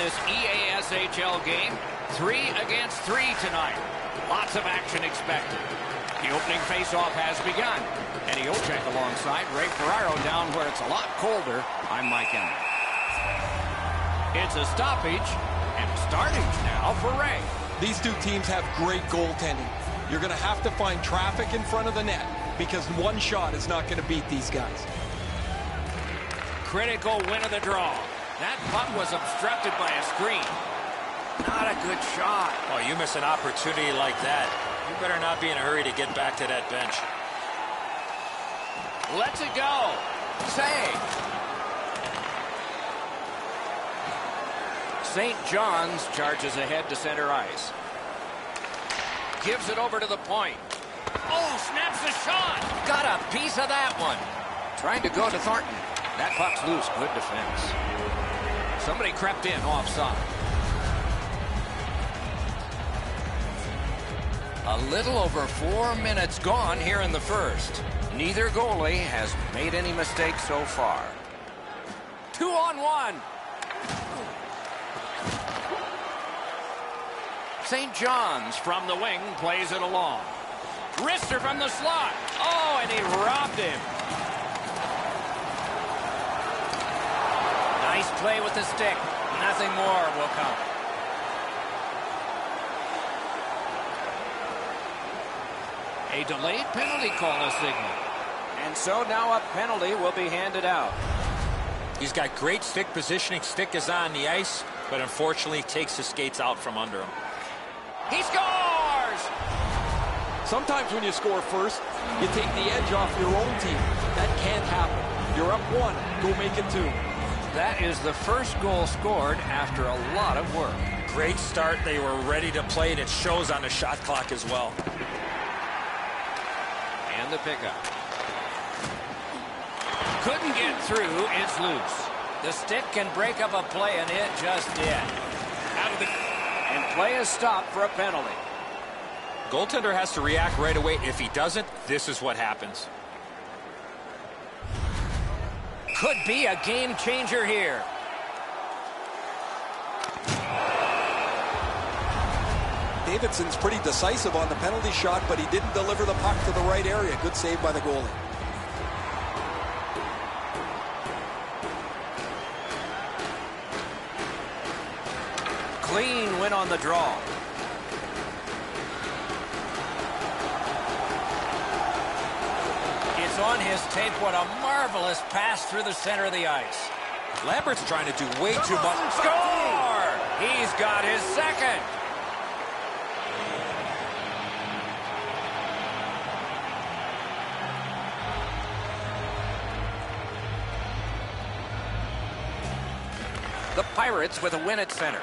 this EASHL game. 3 against 3 tonight. Lots of action expected. The opening faceoff has begun. Eddie Olczyk alongside Ray Ferraro down where it's a lot colder. I'm Mike Emmett. It's a stoppage and startage now for Ray. These two teams have great goaltending. You're going to have to find traffic in front of the net because one shot is not going to beat these guys. Critical win of the draw. That puck was obstructed by a screen. Not a good shot. Oh, you miss an opportunity like that. You better not be in a hurry to get back to that bench. Lets it go. Save. St. John's charges ahead to center ice. Gives it over to the point. Oh, snaps the shot. Got a piece of that one. Trying to go to Thornton. That puck's loose. Good defense. Somebody crept in offside. A little over 4 minutes gone here in the first. Neither goalie has made any mistakes so far. 2-on-1. St. John's from the wing plays it along. Wrister from the slot. Oh, and he robbed him. Nice play with the stick. Nothing more will come. A delayed penalty call is signaled. And so now a penalty will be handed out. He's got great stick positioning. Stick is on the ice, but unfortunately takes his skates out from under him. He scores! Sometimes when you score first, you take the edge off your own team. That can't happen. You're up 1. Go make it 2. That is the first goal scored after a lot of work. Great start. They were ready to play, and it shows on the shot clock as well. And the pickup. Couldn't get through. It's loose. The stick can break up a play, and it just did. Out of the... And play is stopped for a penalty. Goaltender has to react right away. If he doesn't, this is what happens. Could be a game changer here. Davidson's pretty decisive on the penalty shot, but he didn't deliver the puck to the right area. Good save by the goalie. Clean win on the draw. It's on his tape. What a marvelous pass through the center of the ice. Lambert's trying to do way too much. Score! He's got his second. The Pirates with a win at center.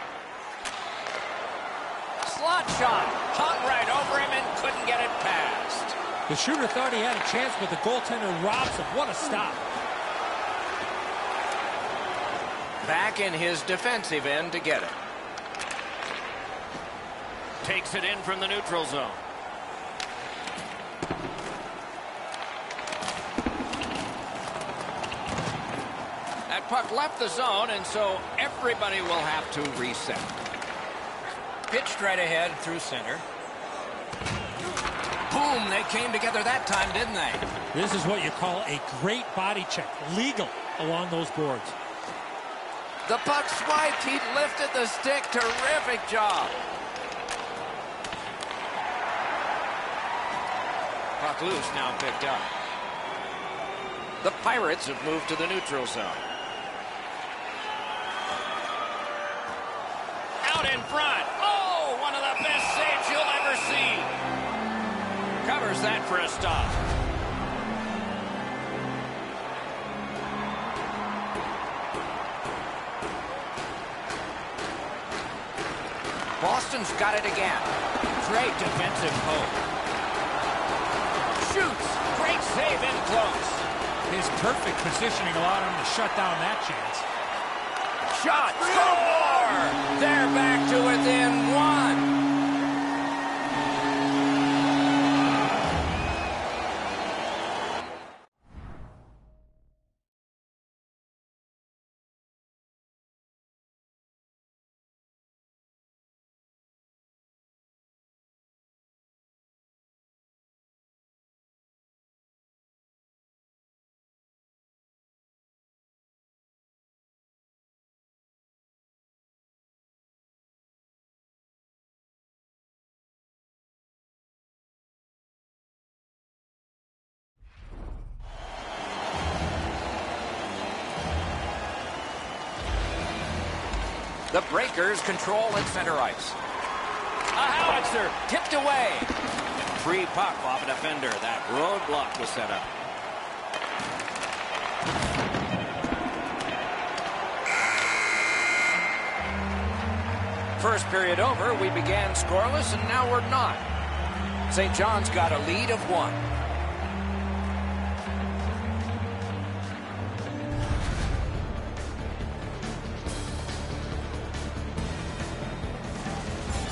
Slot shot. Hung right over him and couldn't get it past. The shooter thought he had a chance, but the goaltender robs him. What a stop. Back in his defensive end to get it. Takes it in from the neutral zone. That puck left the zone, and so everybody will have to reset. Pitched right ahead through center. Boom, they came together that time, didn't they? This is what you call a great body check. Legal along those boards. The puck swiped. He lifted the stick. Terrific job. Puck loose, now picked up. The Pirates have moved to the neutral zone. Out in front. Oh, one of the best saves you'll ever see. Covers that for a stop. Boston's got it again. Great defensive move. Shoots. Great save in close. His perfect positioning allowed him to shut down that chance. Shot. Score! They're back to within 1. The Breakers control at center ice. A howitzer tipped away. Free puck off a defender. That roadblock was set up. First period over, we began scoreless, and now we're not. St. John's got a lead of 1.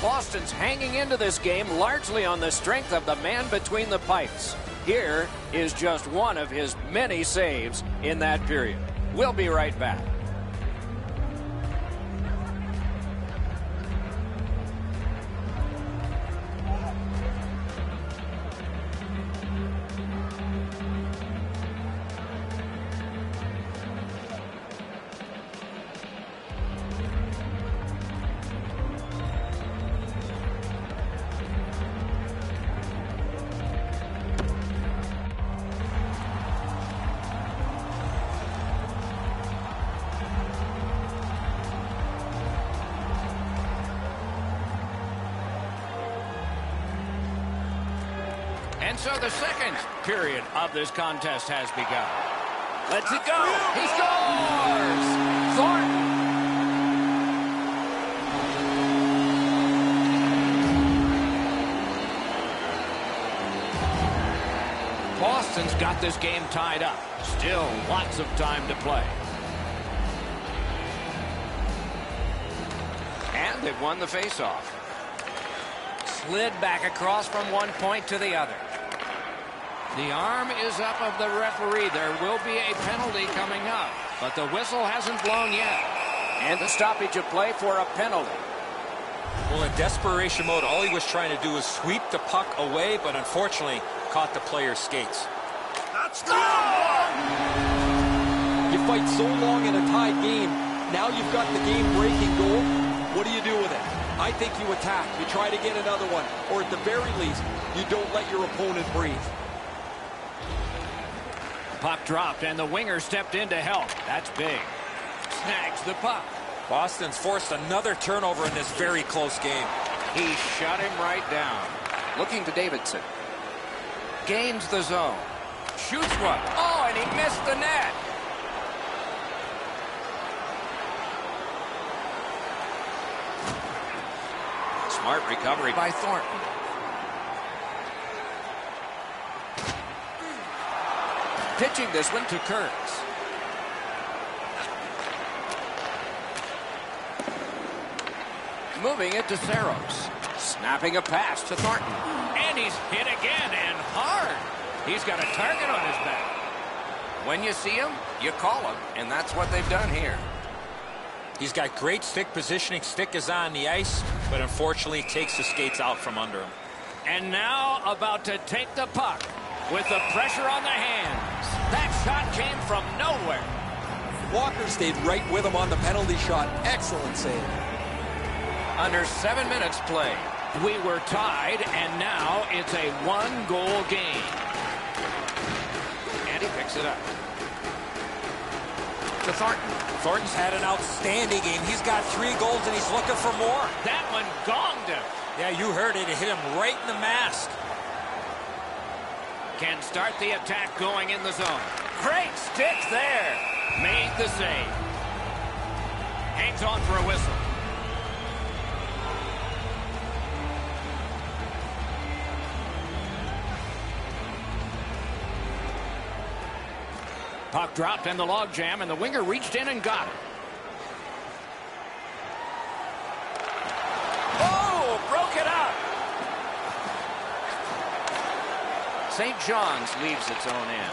Boston's hanging into this game largely on the strength of the man between the pipes. Here is just one of his many saves in that period. We'll be right back. And so the second period of this contest has begun. Let's it go. He scores! Thornton. Boston's got this game tied up. Still lots of time to play. And they've won the faceoff. Slid back across from one point to the other. The arm is up of the referee. There will be a penalty coming up, but the whistle hasn't blown yet. And the stoppage of play for a penalty. Well, in desperation mode, all he was trying to do was sweep the puck away, but unfortunately caught the player's skates. That's You fight so long in a tied game. Now you've got the game-breaking goal. What do you do with it? I think you attack. You try to get another one. Or at the very least, you don't let your opponent breathe. Puck dropped, and the winger stepped in to help. That's big. Snags the puck. Boston's forced another turnover in this very close game. He shut him right down. Looking to Davidson. Gains the zone. Shoots one. Oh, and he missed the net. Smart recovery by Thornton. Pitching this one to Kurtz. Moving it to Saros. Snapping a pass to Thornton. And he's hit again, and hard. He's got a target on his back. When you see him, you call him, and that's what they've done here. He's got great stick positioning. Stick is on the ice, but unfortunately takes the skates out from under him. And now about to take the puck with the pressure on the hands. That shot came from nowhere. Walker stayed right with him on the penalty shot. Excellent save. Under 7 minutes played. We were tied, and now it's a one-goal game. And he picks it up. To Thornton. Thornton's had an outstanding game. He's got 3 goals, and he's looking for more. That one gonged him. Yeah, you heard it. It hit him right in the mask. Can start the attack going in the zone. Great stick there. Made the save. Hangs on for a whistle. Puck dropped in the log jam, and the winger reached in and got it. Oh, broke it up. St. John's leaves its own end.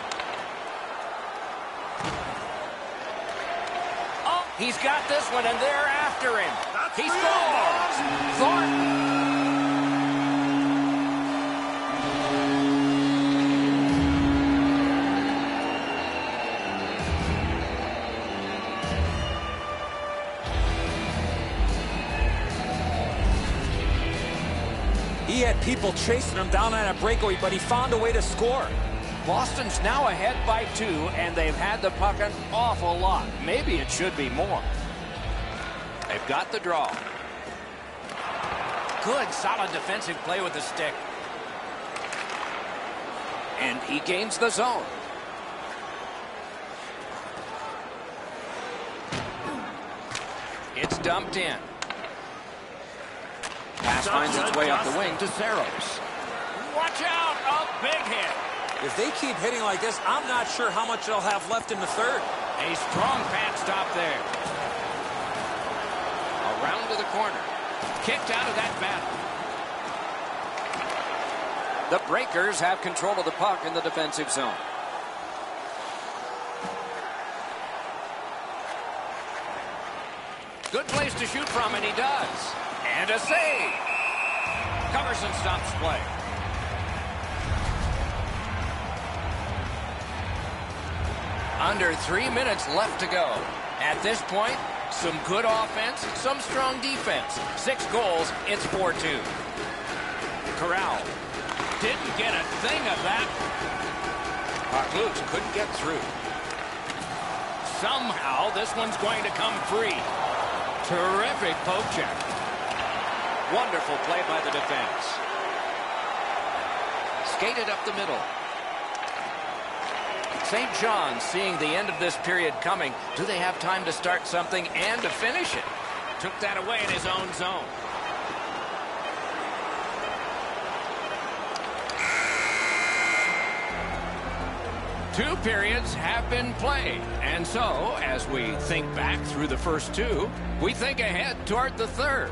Oh, he's got this one, and they're after him. He scores. Thornton. He had people chasing him down on a breakaway, but he found a way to score. Boston's now ahead by 2, and they've had the puck an awful lot. Maybe it should be more. They've got the draw. Good, solid defensive play with the stick. And he gains the zone. It's dumped in. Pass finds its way up the wing to Saros. Watch out! A big hit. If they keep hitting like this, I'm not sure how much they'll have left in the third. A strong pad stop there. Around to the corner. Kicked out of that battle. The Breakers have control of the puck in the defensive zone. Good place to shoot from, and he does. And a save. Covers and stops play. Under 3 minutes left to go. At this point, some good offense, some strong defense. 6 goals, it's 4-2. Corral didn't get a thing of that. Puck loose, couldn't get through. Somehow, this one's going to come free. Terrific poke check. Wonderful play by the defense. Skated up the middle. St. John's seeing the end of this period coming. Do they have time to start something and to finish it? Took that away in his own zone. Two periods have been played. And so, as we think back through the first two, we think ahead toward the third.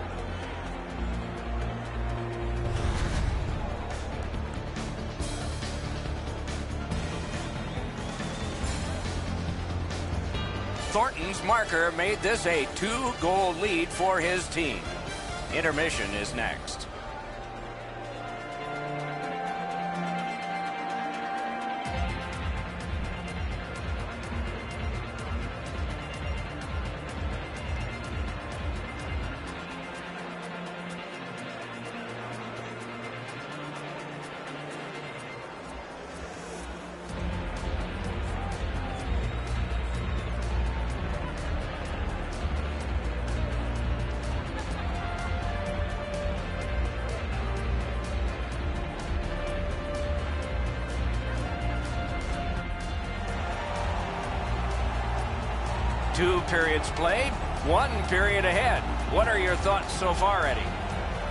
Thornton's marker made this a 2-goal lead for his team. Intermission is next. Two periods played, 1 period ahead. What are your thoughts so far, Eddie?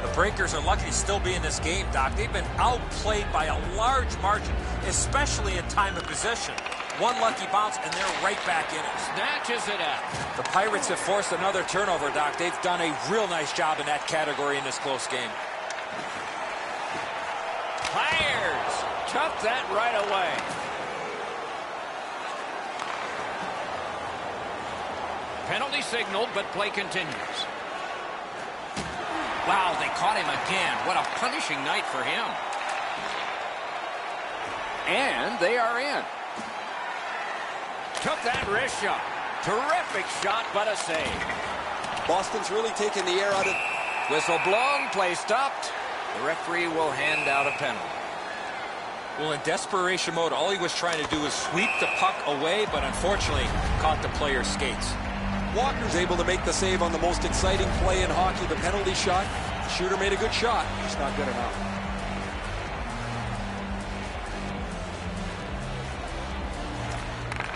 The Breakers are lucky to still be in this game, Doc. They've been outplayed by a large margin, especially in time of possession. One lucky bounce, and they're right back in it. Snatches it up. The Pirates have forced another turnover, Doc. They've done a real nice job in that category in this close game. Fires. Took that right away. Penalty signaled, but play continues. Wow, they caught him again. What a punishing night for him. And they are in. Took that wrist shot. Terrific shot, but a save. Boston's really taken the air out of... Whistle blown, play stopped. The referee will hand out a penalty. Well, in desperation mode, all he was trying to do was sweep the puck away, but unfortunately caught the player's skates. Walker's able to make the save on the most exciting play in hockey, the penalty shot. The shooter made a good shot, just not good enough.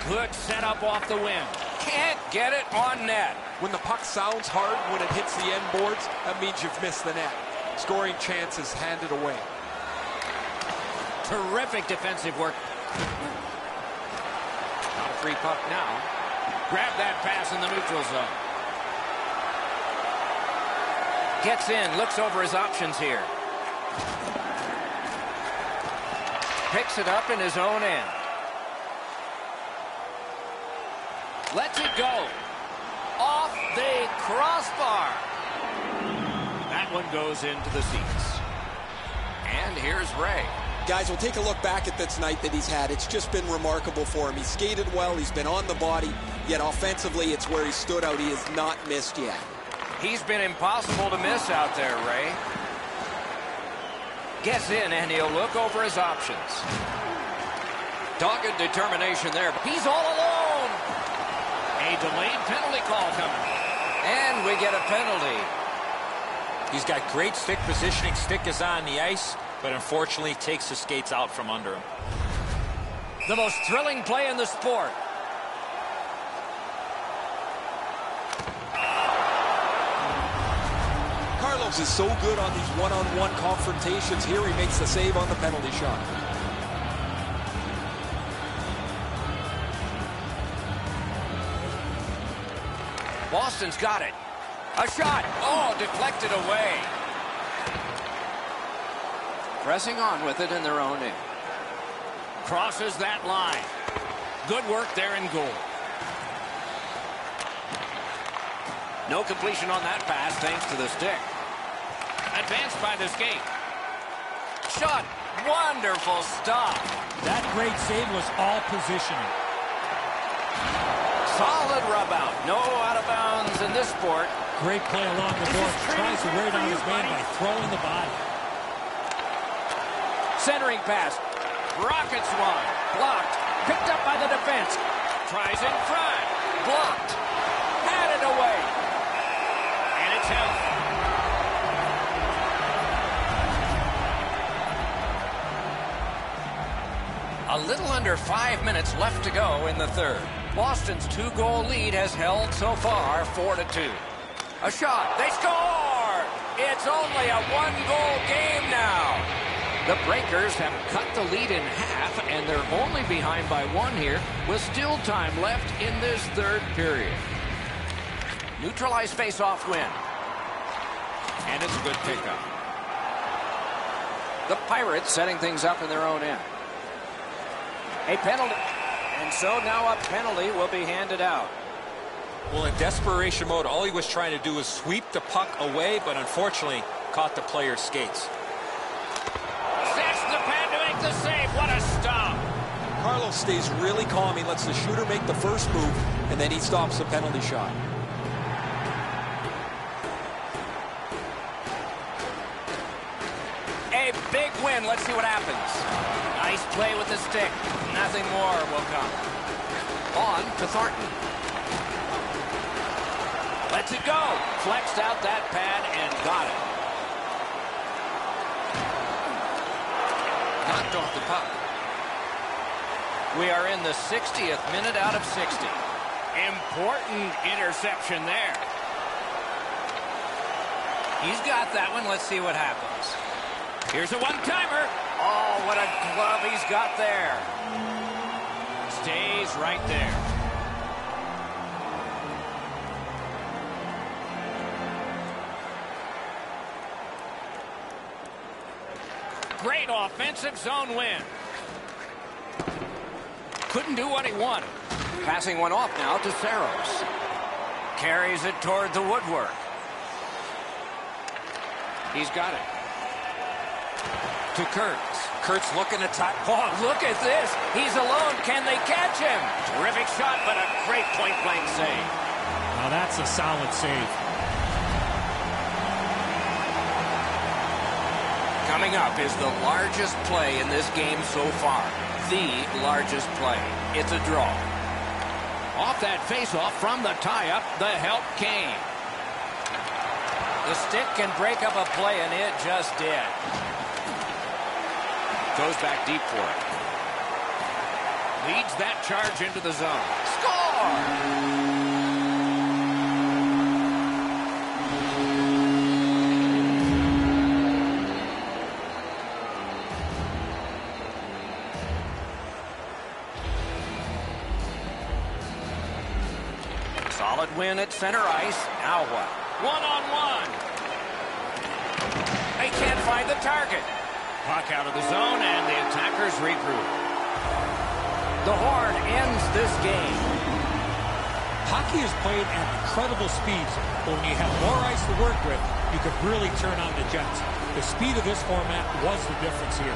Good setup off the wing. Can't get it on net. When the puck sounds hard, when it hits the end boards, that means you've missed the net. Scoring chances handed away. Terrific defensive work. Not a free puck now. Grab that pass in the neutral zone. Gets in, looks over his options here. Picks it up in his own end. Lets it go. Off the crossbar. That one goes into the seats. And here's Ray. Guys, we'll take a look back at this night that he's had. It's just been remarkable for him. He skated well. He's been on the body. Yet offensively, it's where he stood out. He has not missed yet. He's been impossible to miss out there, Ray. Gets in, and he'll look over his options. Dogged determination there. He's all alone. A delayed penalty call coming. And we get a penalty. He's got great stick positioning. Stick is on the ice, but unfortunately takes the skates out from under him. The most thrilling play in the sport. Carlos is so good on these one-on-one confrontations. Here he makes the save on the penalty shot. Boston's got it. A shot. Oh, deflected away. Pressing on with it in their own end. Crosses that line. Good work there in goal. No completion on that pass thanks to the stick. Advanced by the skate. Shot. Wonderful stop. That great save was all positioning. Solid rub out. No out of bounds in this sport. Great play along the board. Tries to wear down his man by throwing the body. Centering pass. Rockets one. Blocked. Picked up by the defense. Tries in front. Blocked. Had it away. And it's held. A little under 5 minutes left to go in the third. Boston's 2-goal lead has held so far 4-2. A shot. They score! It's only a 1-goal game now. The Breakers have cut the lead in half, and they're only behind by 1 here, with still time left in this third period. Neutralized face-off win. And it's a good pickup. The Pirates setting things up in their own end. A penalty. And so now a penalty will be handed out. Well, in desperation mode, all he was trying to do was sweep the puck away, but unfortunately caught the player's skates. Sets the pad to make the save. What a stop. Carlos stays really calm. He lets the shooter make the first move, and then he stops the penalty shot. A big win. Let's see what happens. Nice play with the stick. Nothing more will come. On to Thornton. Lets it go. Flexed out that pad and got it. Knocked off the puck. We are in the 60th minute out of 60. Important interception there. He's got that one. Let's see what happens. Here's a one-timer. Oh, what a glove he's got there. Stays right there. Great offensive zone win. Couldn't do what he wanted. Passing one off now to Saros. Carries it toward the woodwork. He's got it. To Kurtz. Kurtz looking to top. Oh, look at this. He's alone. Can they catch him? Terrific shot, but a great point-blank save. Now that's a solid save. Coming up is the largest play in this game so far. The largest play. It's a draw. Off that face-off from the tie-up, the help came. The stick can break up a play, and it just did. Goes back deep for it. Leads that charge into the zone. Score! Solid win at center ice. Now what? One-on-one. They can't find the target. Puck out of the zone, and the attackers regroup. The horn ends this game. Hockey is played at incredible speeds, but when you have more ice to work with, you can really turn on the jets. The speed of this format was the difference here.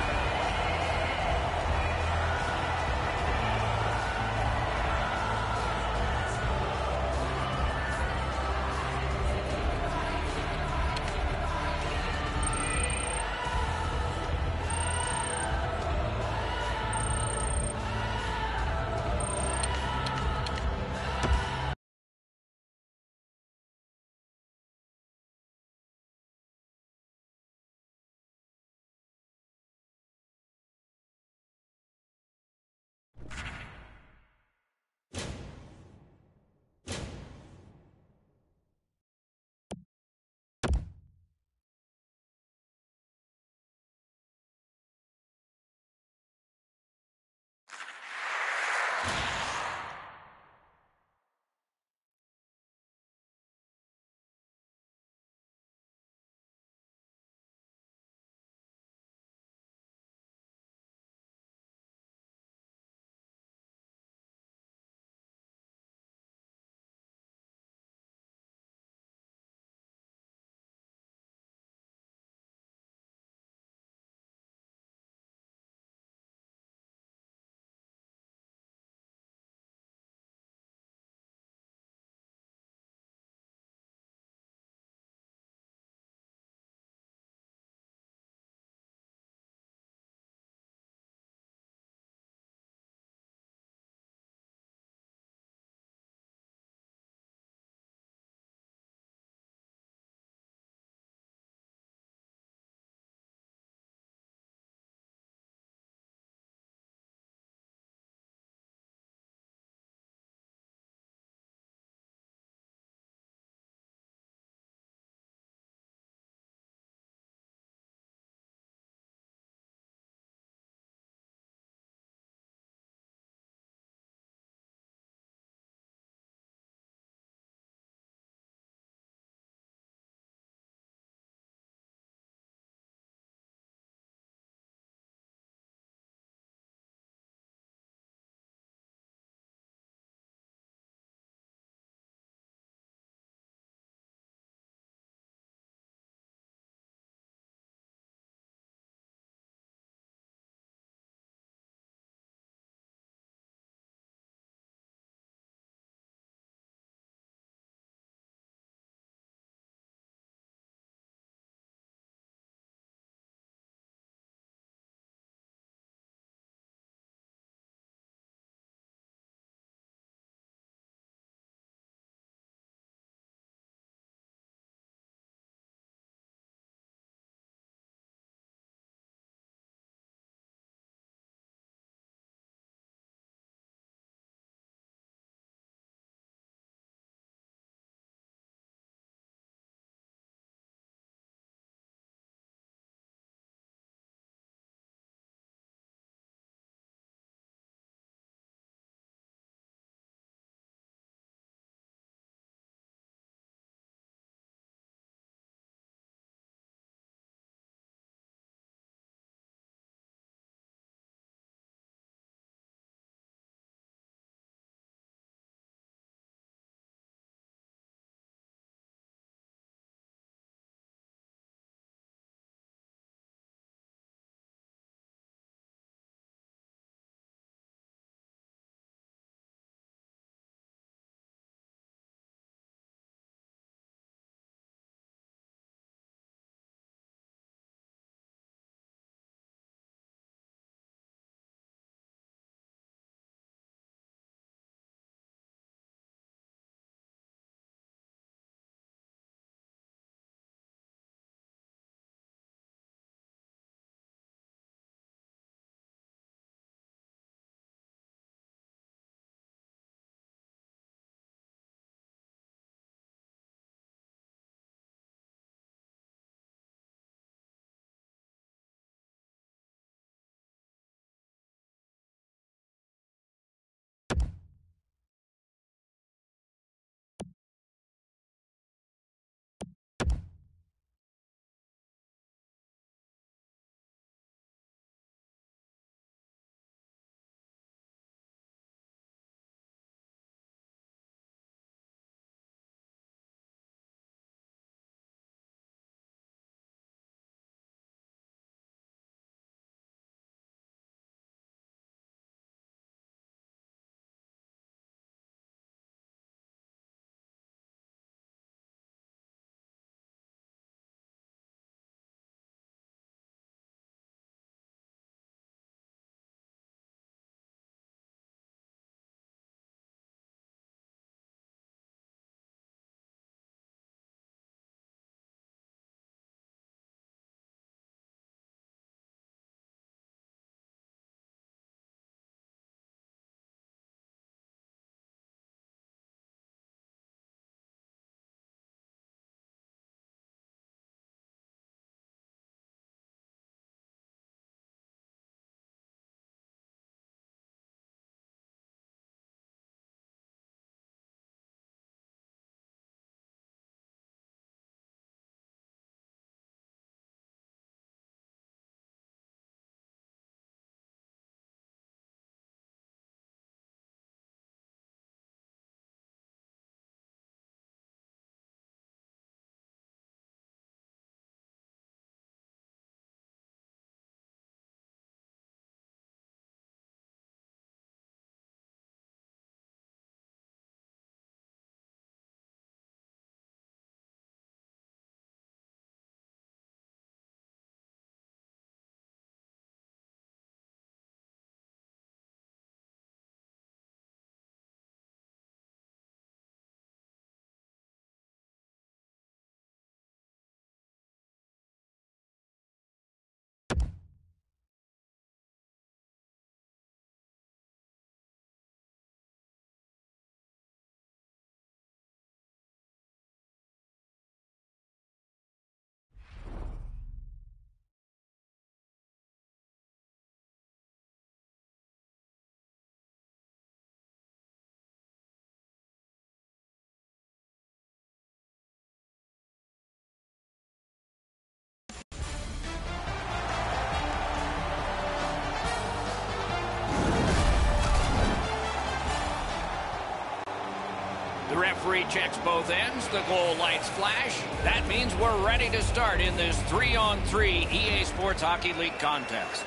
referee checks both ends. The goal lights flash. That means we're ready to start in this 3-on-3 EA Sports Hockey League contest.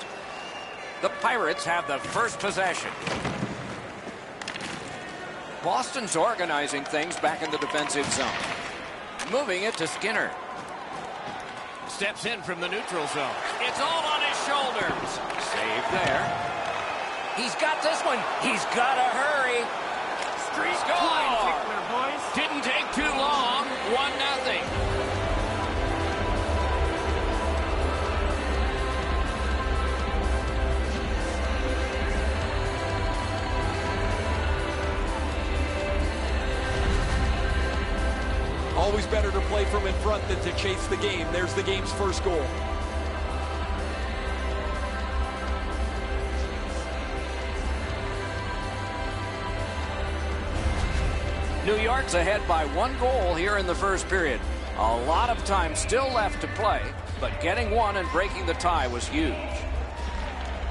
The Pirates have the first possession. Boston's organizing things back in the defensive zone. Moving it to Skinner. Steps in from the neutral zone. It's all on his shoulders. Save there. He's got this one. He's got to hurry. Streak going. Didn't take too long. 1-0. Always better to play from in front than to chase the game. There's the game's first goal. New York's ahead by 1 goal here in the first period. A lot of time still left to play, but getting one and breaking the tie was huge.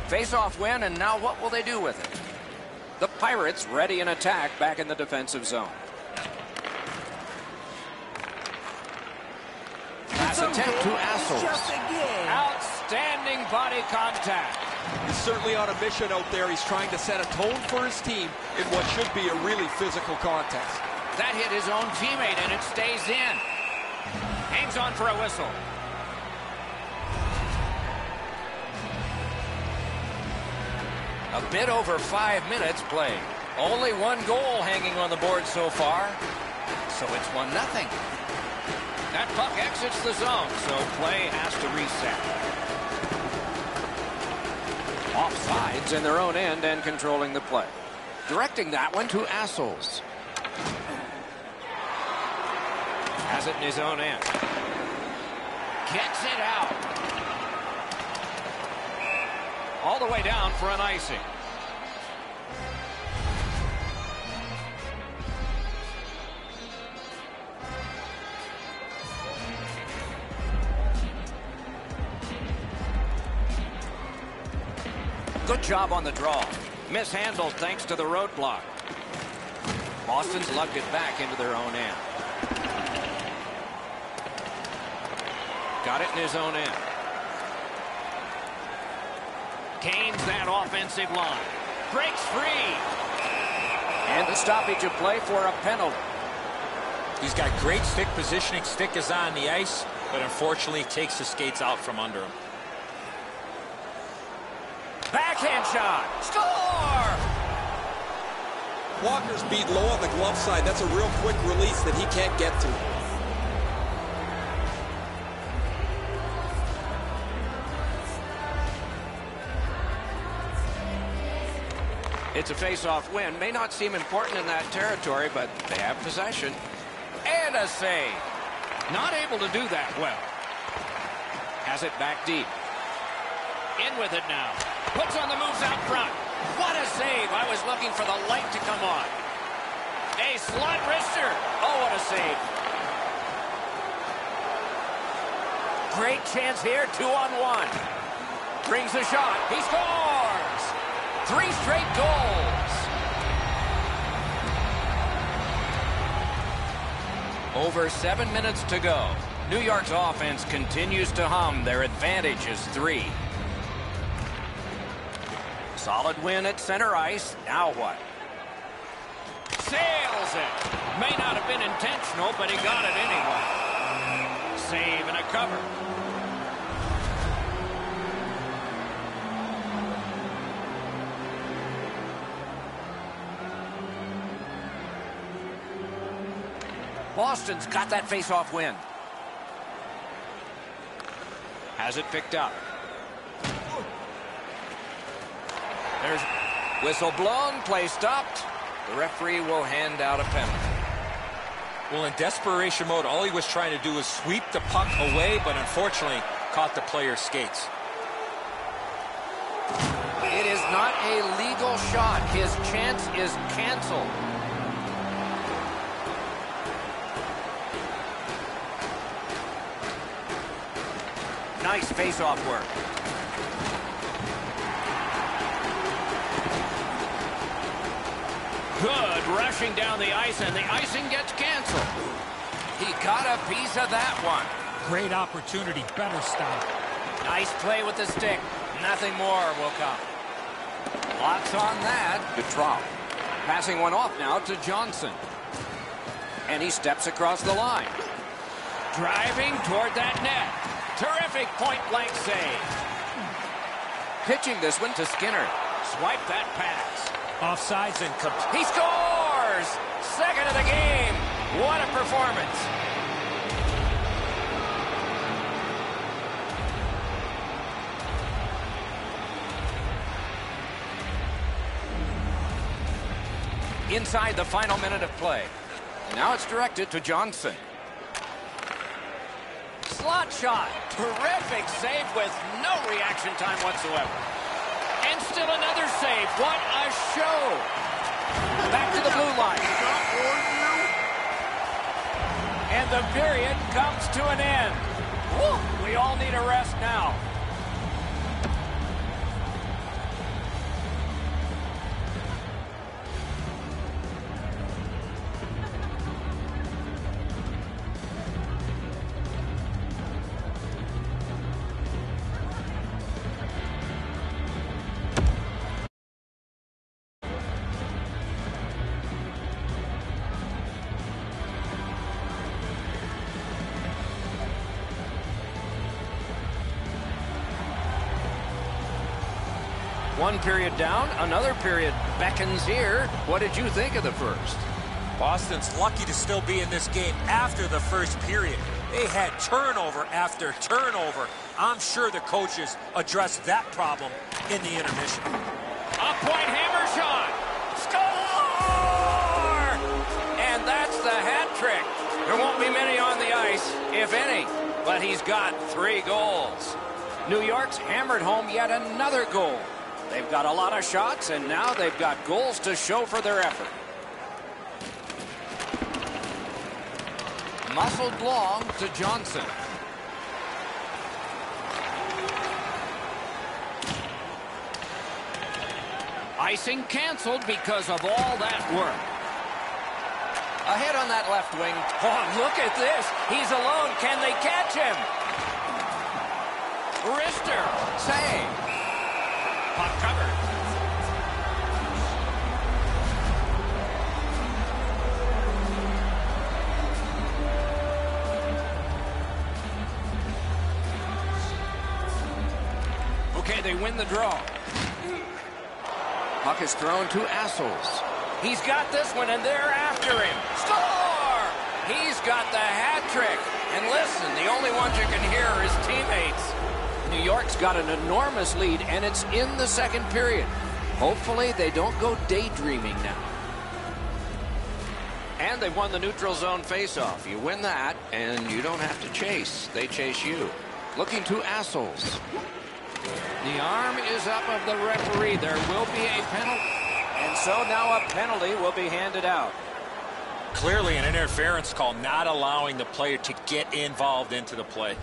Face-off win, and now what will they do with it? The Pirates ready in attack back in the defensive zone. Pass attempt to Assels. Outstanding body contact. He's certainly on a mission out there. He's trying to set a tone for his team in what should be a really physical contest. That hit his own teammate, and it stays in. Hangs on for a whistle. A bit over 5 minutes played. Only 1 goal hanging on the board so far. So it's 1-0. That puck exits the zone, so play has to reset. Offsides in their own end and controlling the play. Directing that one to Assels. Has it in his own end. Gets it out. All the way down for an icing. Good job on the draw. Mishandled thanks to the roadblock. Boston's lugged it back into their own end. Got it in his own end. Gains that offensive line. Breaks free. And the stoppage of play for a penalty. He's got great stick positioning. Stick is on the ice, but unfortunately takes the skates out from under him. Backhand shot. Score! Walker's beat low on the glove side. That's a real quick release that he can't get to. It's a face-off win. May not seem important in that territory, but they have possession. And a save. Not able to do that well. Has it back deep. In with it now. Puts on the moves out front. What a save. I was looking for the light to come on. A slot wrister. Oh, what a save. Great chance here. 2-on-1. Brings the shot. He scores. 3 straight goals. Over 7 minutes to go. New York's offense continues to hum. Their advantage is 3. Solid win at center ice. Now what? Sails it. May not have been intentional, but he got it anyway. Save and a cover. Boston's got that face-off win. Has it picked up. There's whistle blown, play stopped. The referee will hand out a penalty. Well, in desperation mode, all he was trying to do was sweep the puck away, but unfortunately caught the player's skates. It is not a legal shot. His chance is canceled. Nice face-off work. Good rushing down the ice, and the icing gets canceled. He got a piece of that one. Great opportunity, better stop. Nice play with the stick. Nothing more will come. Lots on that. Good draw. Passing one off now to Johnson. And he steps across the line. Driving toward that net. Terrific point-blank save. Pitching this one to Skinner. Swipe that pass. Offsides and he scores! Second of the game. What a performance. Inside the final minute of play. Now it's directed to Johnson. Slot shot. Terrific save with no reaction time whatsoever. And still another save. What a show. Back to the blue line. And the period comes to an end. Woo, we all need a rest now. One period down, another period beckons here. What did you think of the first? Boston's lucky to still be in this game after the first period. They had turnover after turnover. I'm sure the coaches addressed that problem in the intermission. A point hammer shot. Score! And that's the hat trick. There won't be many on the ice, if any, but he's got 3 goals. New York's hammered home yet another goal. They've got a lot of shots, and now they've got goals to show for their effort. Muscled long to Johnson. Icing canceled because of all that work. Ahead on that left wing. Oh, look at this. He's alone. Can they catch him? Wrister. Save. Puck covered. Okay, they win the draw. Puck is thrown to Assels. He's got this one, and they're after him. Score! He's got the hat trick. And listen, the only ones you can hear are his teammates. New York's got an enormous lead, and it's in the second period. Hopefully, they don't go daydreaming now. And they've won the neutral zone faceoff. You win that, and you don't have to chase. They chase you. Looking to Assels. The arm is up of the referee. There will be a penalty. And so now a penalty will be handed out. Clearly an interference call, not allowing the player to get involved into the play.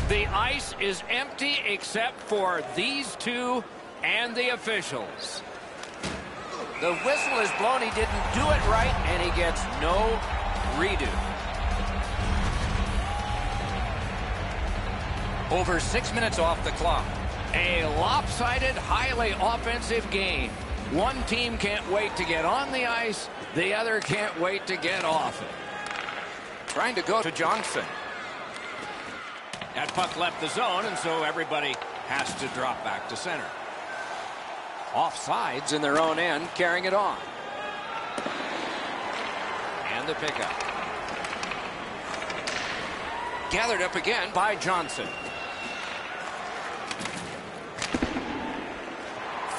The ice is empty except for these two and the officials. The whistle is blown. He didn't do it right, and he gets no redo. Over 6 minutes off the clock. A lopsided, highly offensive game. One team can't wait to get on the ice. The other can't wait to get off it. Trying to go to Johnson. That puck left the zone, and so everybody has to drop back to center. Offsides in their own end, carrying it on. And the pickup. Gathered up again by Johnson.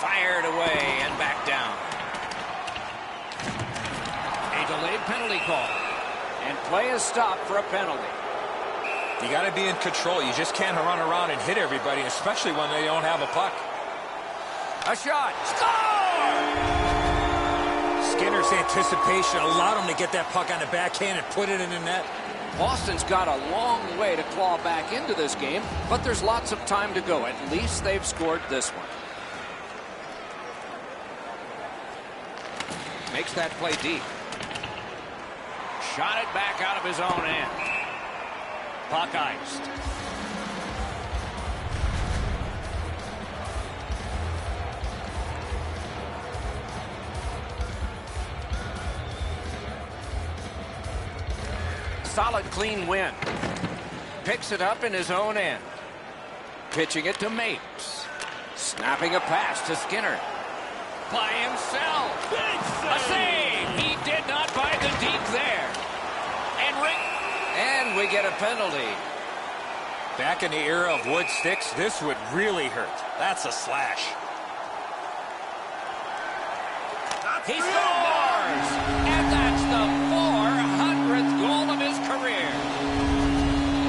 Fired away and back down. A delayed penalty call. And play is stopped for a penalty. You got to be in control. You just can't run around and hit everybody, especially when they don't have a puck. A shot. Score! Skinner's anticipation allowed him to get that puck on the backhand and put it in the net. Boston's got a long way to claw back into this game, but there's lots of time to go. At least they've scored this one. Makes that play deep. Shot it back out of his own end. Puck iced. Solid, clean win. Picks it up in his own end. Pitching it to Mapes. Snapping a pass to Skinner. By himself. A save. He did not buy the deep there. And we get a penalty. Back in the era of wood sticks, this would really hurt. That's a slash. He scores! And that's the 400th goal of his career.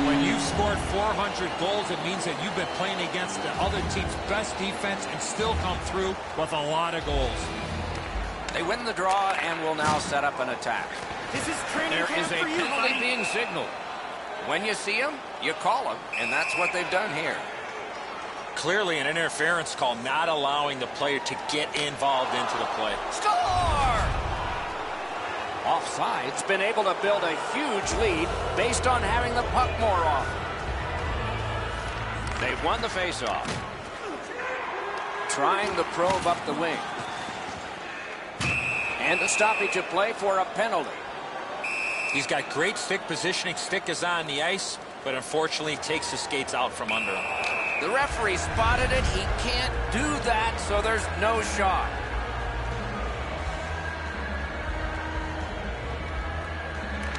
When you've scored 400 goals, it means that you've been playing against the other team's best defense and still come through with a lot of goals. They win the draw and will now set up an attack. This is training There camp is a for you, penalty buddy. being signaled. When you see them, you call them, and that's what they've done here. Clearly an interference call, not allowing the player to get involved into the play. Score! Offside's been able to build a huge lead based on having the puck more often. They've won the faceoff. Trying to probe up the wing. And a stoppage of play for a penalty. He's got great stick positioning. Stick is on the ice, but unfortunately takes the skates out from under him. The referee spotted it. He can't do that, so there's no shot.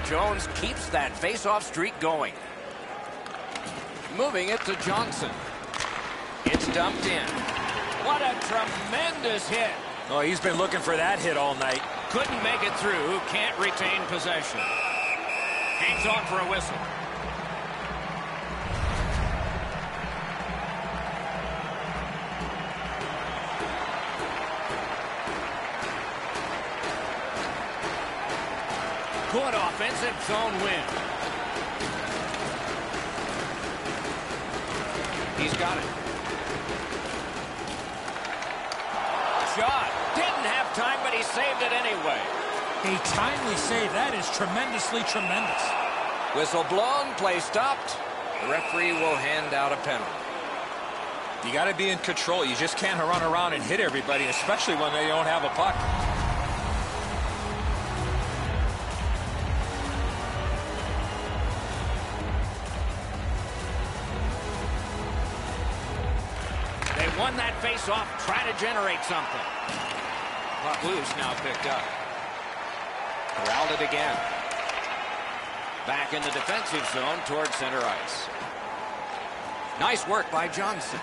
Jones keeps that face-off streak going. Moving it to Johnson. It's dumped in. What a tremendous hit. Oh, he's been looking for that hit all night. Couldn't make it through. Can't retain possession. Hangs on for a whistle. Good offensive zone win. He's got it. Shot. Didn't have time, but he saved it anyway. A timely save. That is tremendously tremendous. Whistle blown, play stopped. The referee will hand out a penalty. You got to be in control. You just can't run around and hit everybody, especially when they don't have a puck. They won that face-off, trying to generate something. Puck loose, now picked up. Corralled it again. Back in the defensive zone towards center ice. Nice work by Johnson.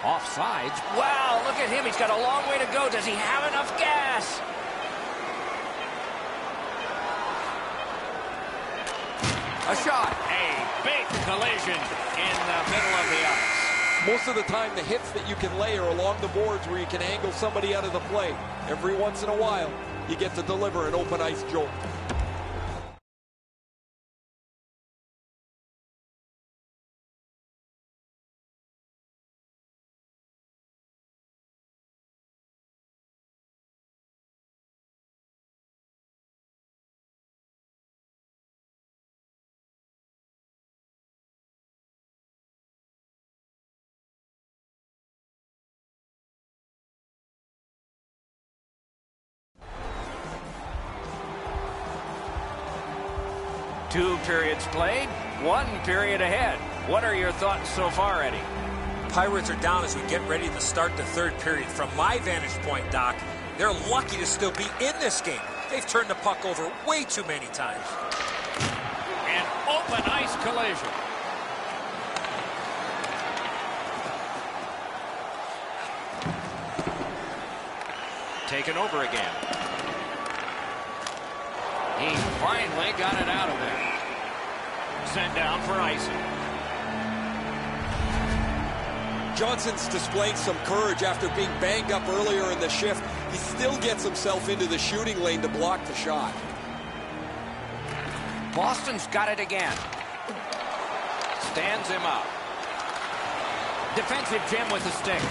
Offsides. Wow, look at him. He's got a long way to go. Does he have enough gas? A shot. A big collision in the middle of the ice. Most of the time, the hits that you can lay are along the boards where you can angle somebody out of the play. Every once in a while, you get to deliver an open ice jolt. Two periods played, one period ahead. What are your thoughts so far, Eddie? Pirates are down as we get ready to start the third period. From my vantage point, Doc, they're lucky to still be in this game. They've turned the puck over way too many times. An open ice collision. Taken over again. He finally got it out of there. Sent down for icing. Johnson's displaying some courage after being banged up earlier in the shift. He still gets himself into the shooting lane to block the shot. Boston's got it again. Stands him up. Defensive Jim with the stick.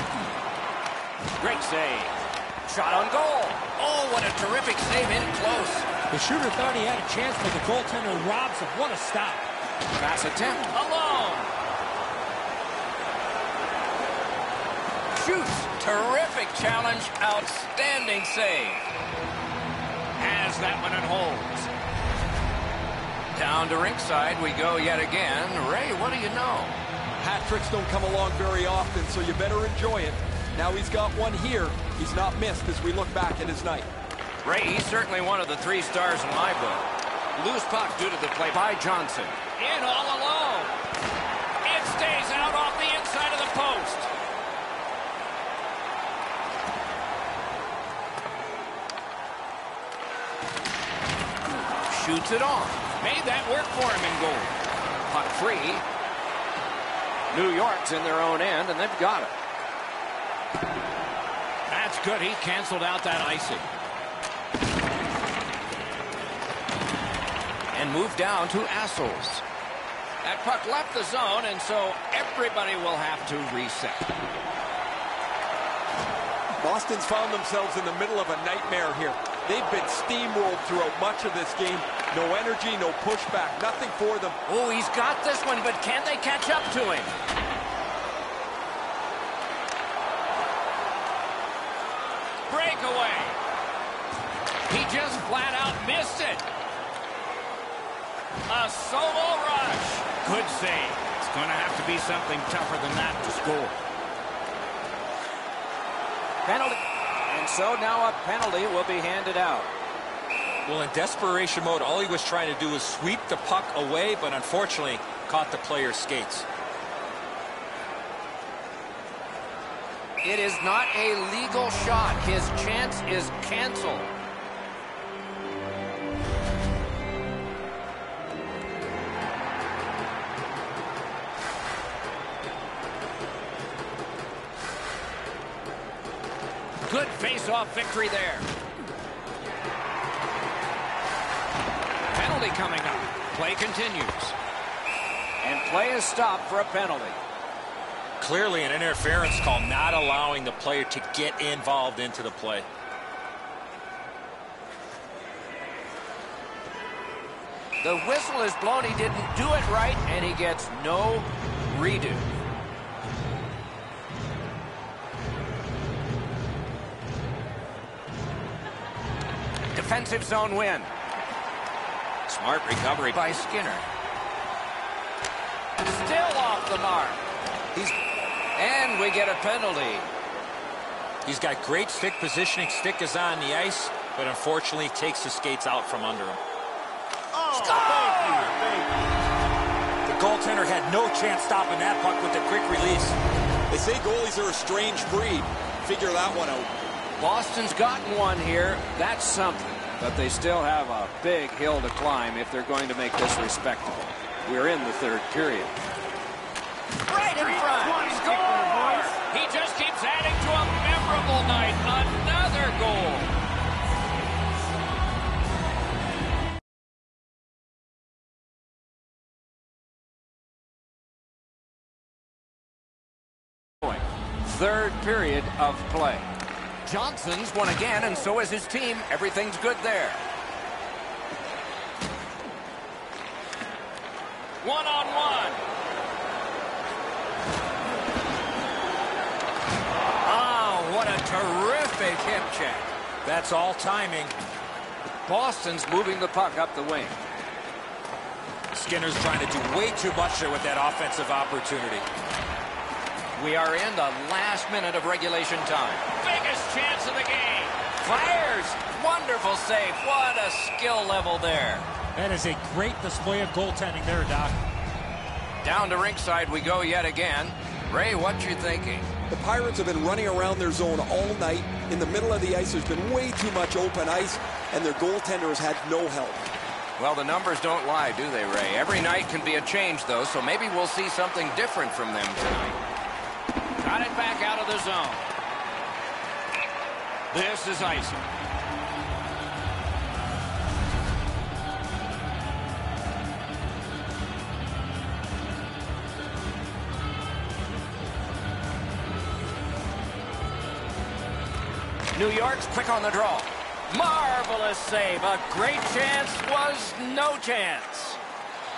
Great save. Shot on goal. Oh, what a terrific save in close. The shooter thought he had a chance, but the goaltender robs him. What a stop. Pass attempt. Alone. Shoots. Terrific challenge. Outstanding save. Has that one and holds. Down to rinkside we go yet again. Ray, what do you know? Hat tricks don't come along very often, so you better enjoy it. Now he's got one here. He's not missed as we look back at his night. Ray, he's certainly one of the 3 stars in my book. Loose puck due to the play by Johnson. In all alone. It stays out off the inside of the post. Shoots it on. Made that work for him in goal. Puck free. New York's in their own end, and they've got it. That's good. He canceled out that icing. And moved down to Assels. That puck left the zone, and so everybody will have to reset. Boston's found themselves in the middle of a nightmare here. They've been steamrolled throughout much of this game. No energy, no pushback, nothing for them. Oh, he's got this one, but can they catch up to him? Breakaway. He just flat out missed it. A solo rush. Good save. It's going to have to be something tougher than that to score. Penalty. And so now a penalty will be handed out. Well, in desperation mode, all he was trying to do was sweep the puck away, but unfortunately caught the player's skates. It is not a legal shot. His chance is canceled. Good face-off victory there. Penalty coming up. Play continues. And play is stopped for a penalty. Clearly an interference call, not allowing the player to get involved into the play. The whistle is blown. He didn't do it right, and he gets no redo. Defensive zone win. Smart recovery by Skinner. Still off the mark. And we get a penalty. He's got great stick positioning. Stick is on the ice, but unfortunately takes the skates out from under him. Oh, thank you. The goaltender had no chance stopping that puck with the quick release. They say goalies are a strange breed. Figure that one out. Boston's gotten one here. That's something. But they still have a big hill to climb if they're going to make this respectable. We're in the third period. Right in front. Score! He just keeps adding to a memorable night. Another goal. Third period of play. Johnson's won again, and so is his team. Everything's good there. One-on-one. Oh, what a terrific hip check. That's all timing. Boston's moving the puck up the wing. Skinner's trying to do way too much there with that offensive opportunity. We are in the last minute of regulation time. Biggest chance of the game. Fires. Wonderful save. What a skill level there. That is a great display of goaltending there, Doc. Down to rinkside we go yet again. Ray, what you thinking? The Pirates have been running around their zone all night. In the middle of the ice, there's been way too much open ice, and their goaltender has had no help. Well, the numbers don't lie, do they, Ray? Every night can be a change, though, so maybe we'll see something different from them tonight. Got it back out of the zone. This is icing. New York's quick on the draw. Marvelous save. A great chance was no chance.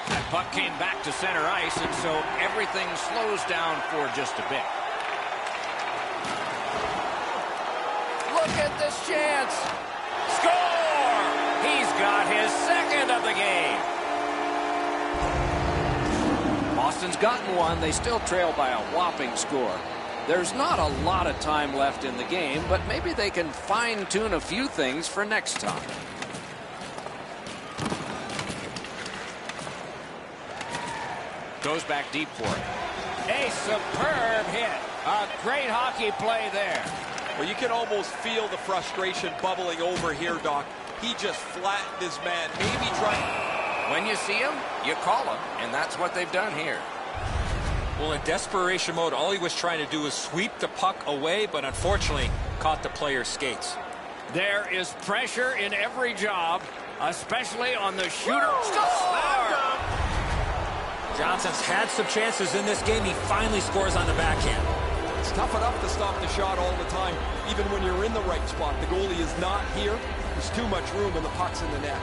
That puck came back to center ice, and so everything slows down for just a bit. Look at this chance. Score! He's got his second of the game. Boston's gotten one. They still trail by a whopping score. There's not a lot of time left in the game, but maybe they can fine-tune a few things for next time. Goes back deep for it. A superb hit. A great hockey play there. Well, you can almost feel the frustration bubbling over here, Doc. He just flattened his man. Maybe trying. When you see him, you call him, and that's what they've done here. Well, in desperation mode, all he was trying to do was sweep the puck away, but unfortunately caught the player's skates. There is pressure in every job, especially on the shooter. Score! Johnson's had some chances in this game. He finally scores on the backhand. It's tough enough to stop the shot all the time, even when you're in the right spot. The goalie is not here. There's too much room and the puck's in the net.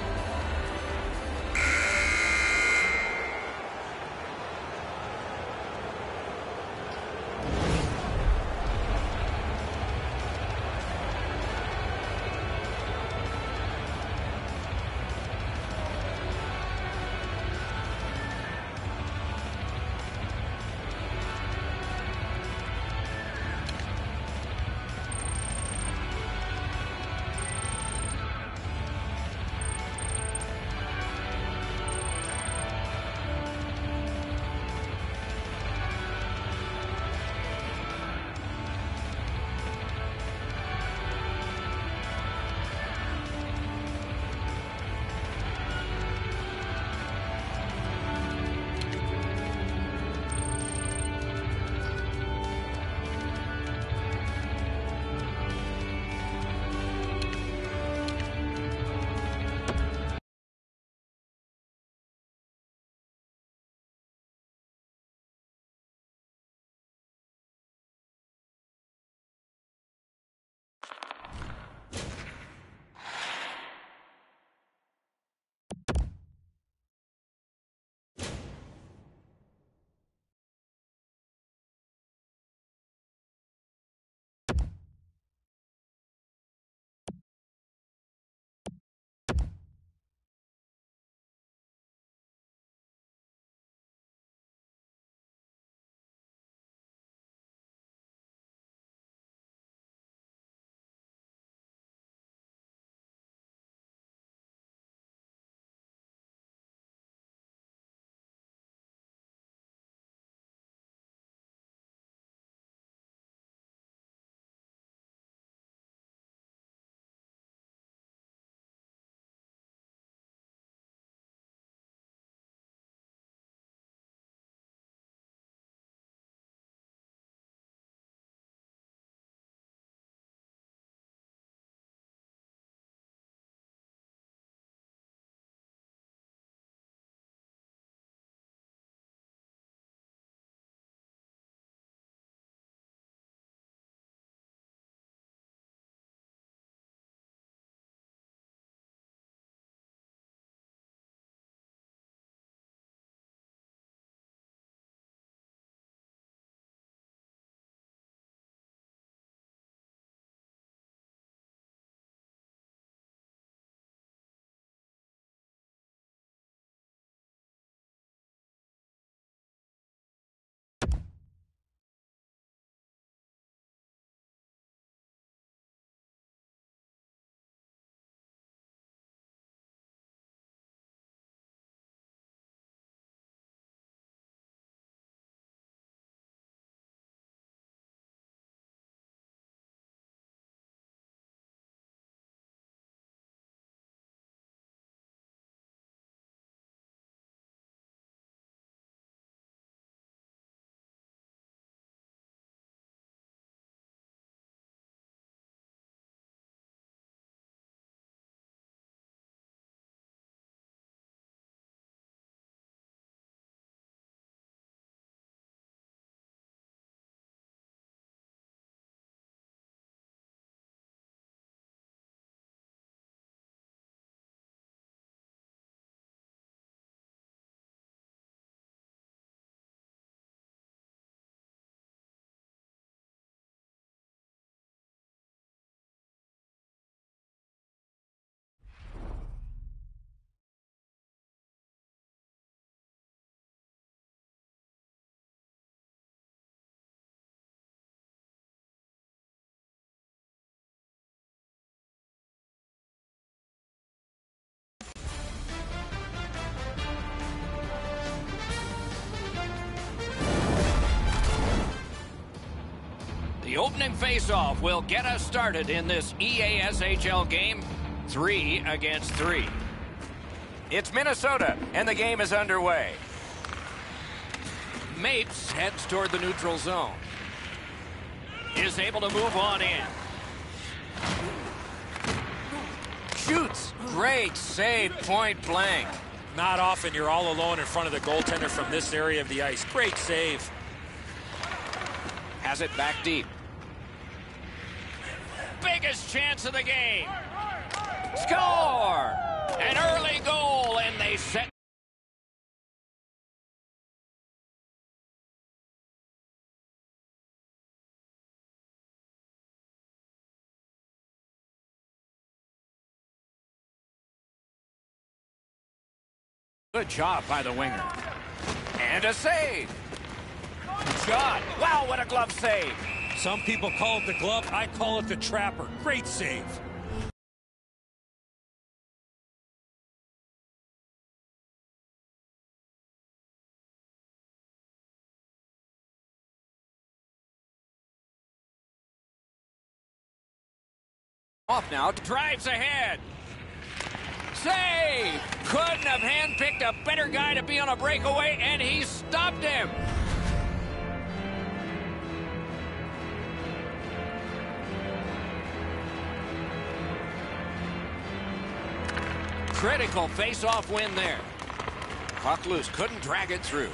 The opening face-off will get us started in this EASHL game, 3 against 3. It's Minnesota, and the game is underway. Mapes heads toward the neutral zone. Is able to move on in. Shoots. Great save, point blank. Not often you're all alone in front of the goaltender from this area of the ice. Great save. Has it back deep. Biggest chance of the game. Score! An early goal, and they set. Good job by the winger. And a save. Shot. Wow, what a glove save. Some people call it the glove. I call it the trapper. Great save. Off now. Drives ahead. Save! Couldn't have handpicked a better guy to be on a breakaway, and he stopped him. Critical face-off win there. Puck loose, couldn't drag it through.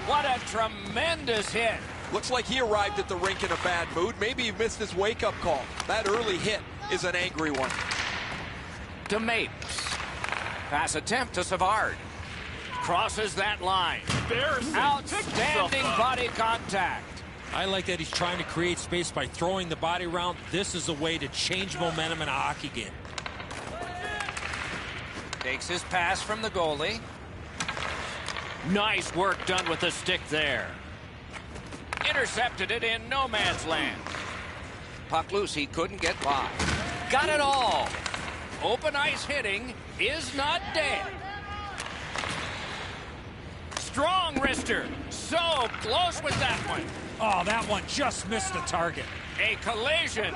What a tremendous hit. Looks like he arrived at the rink in a bad mood. Maybe he missed his wake-up call. That early hit is an angry one. To Mapes. Pass attempt to Savard. Crosses that line. Outstanding body contact. I like that he's trying to create space by throwing the body around. This is a way to change momentum in a hockey game. Takes his pass from the goalie. Nice work done with the stick there. Intercepted it in no man's land. Puck loose, he couldn't get by. Got it all. Open ice hitting is not dead. Strong wrister. So close with that one. Oh, that one just missed the target. A collision.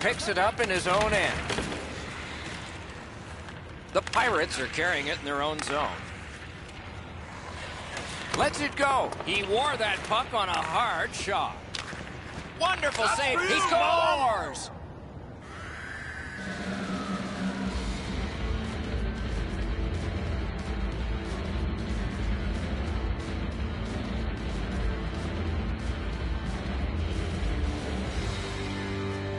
Picks it up in his own end. The Pirates are carrying it in their own zone. Lets it go. He wore that puck on a hard shot. Wonderful save. He scores.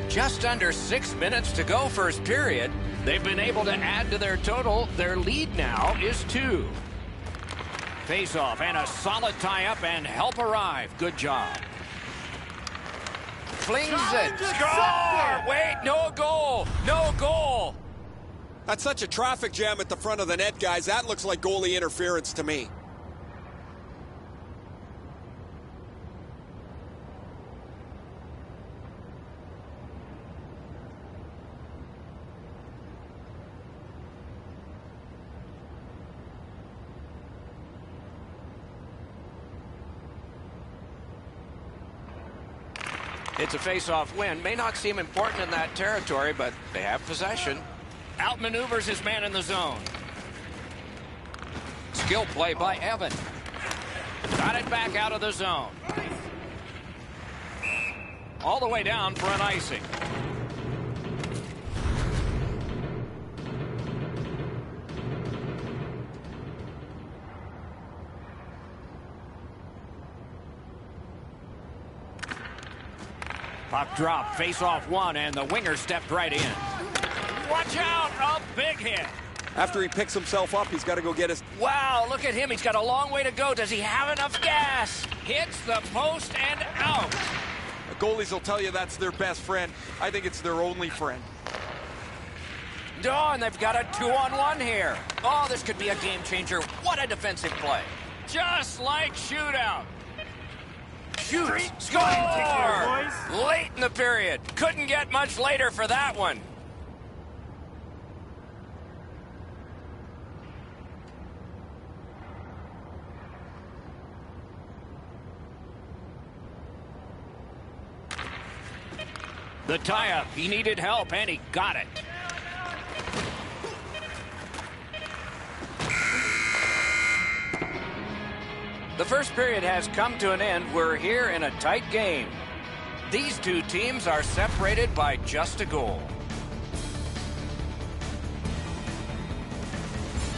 Just under 6 minutes to go first period. They've been able to add to their total. Their lead now is 2. Face-off and a solid tie-up and help arrive. Good job. Flings it. Score! Wait, no goal. No goal. That's such a traffic jam at the front of the net, guys. That looks like goalie interference to me. It's a face-off win. May not seem important in that territory, but they have possession. Outmaneuvers his man in the zone. Skill play by Evan. Got it back out of the zone. All the way down for an icing. Puck drop, face-off one, and the winger stepped right in. Watch out, a big hit. After he picks himself up, he's got to go get his... Wow, look at him. He's got a long way to go. Does he have enough gas? Hits the post and out. The goalies will tell you that's their best friend. I think it's their only friend. Oh, and they've got a 2-on-1 here. Oh, this could be a game changer. What a defensive play. Just like shootout. Shoots. Score! Late in the period. Couldn't get much later for that one. The tie-up. He needed help, and he got it. The first period has come to an end. We're here in a tight game. These two teams are separated by just a goal.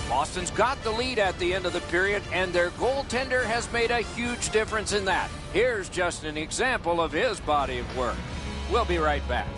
Boston's got the lead at the end of the period, and their goaltender has made a huge difference in that. Here's just an example of his body of work. We'll be right back.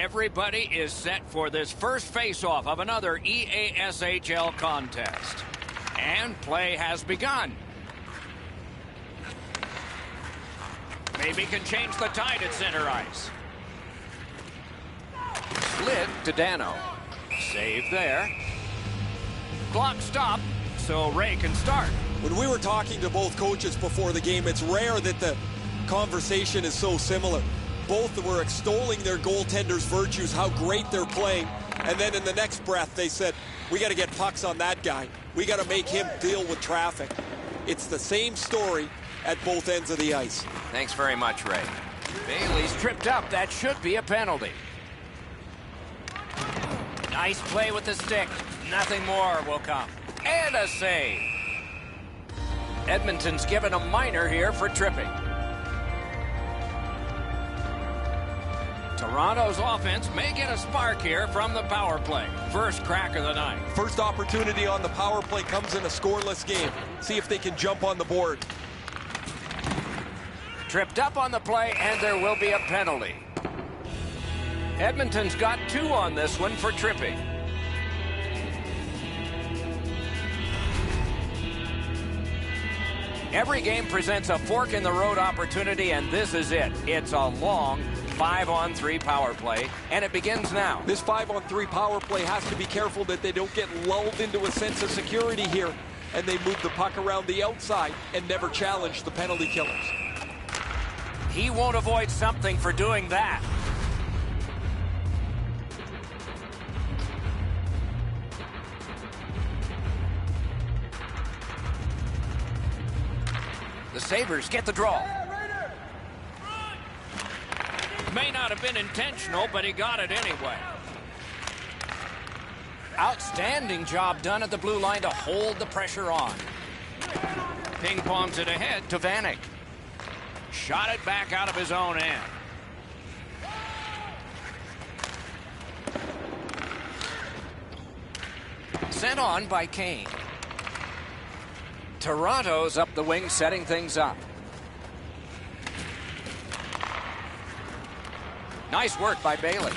Everybody is set for this first face-off of another EASHL contest. And play has begun. Maybe can change the tide at center ice. Slid to Dano. Save there. Clock stopped, so Ray can start. When we were talking to both coaches before the game, it's rare that the conversation is so similar. Both were extolling their goaltenders' virtues, how great they're playing. And then in the next breath, they said, we got to get pucks on that guy. We got to make him deal with traffic. It's the same story at both ends of the ice. Thanks very much, Ray. Bailey's tripped up. That should be a penalty. Nice play with the stick. Nothing more will come. And a save. Edmonton's given a minor here for tripping. Toronto's offense may get a spark here from the power play. First crack of the night. First opportunity on the power play comes in a scoreless game. See if they can jump on the board. Tripped up on the play, and there will be a penalty. Edmonton's got 2 on this one for tripping. Every game presents a fork-in-the-road opportunity, and this is it. It's a long 5-on-3 power play, and it begins now. This 5-on-3 power play has to be careful that they don't get lulled into a sense of security here, and they move the puck around the outside and never challenge the penalty killers. He won't avoid something for doing that. The Sabres get the draw. May not have been intentional, but he got it anyway. Outstanding job done at the blue line to hold the pressure on. Ping-pongs it ahead to Vanek. Shot it back out of his own end. Sent on by Kane. Toronto's up the wing, setting things up. Nice work by Bailey.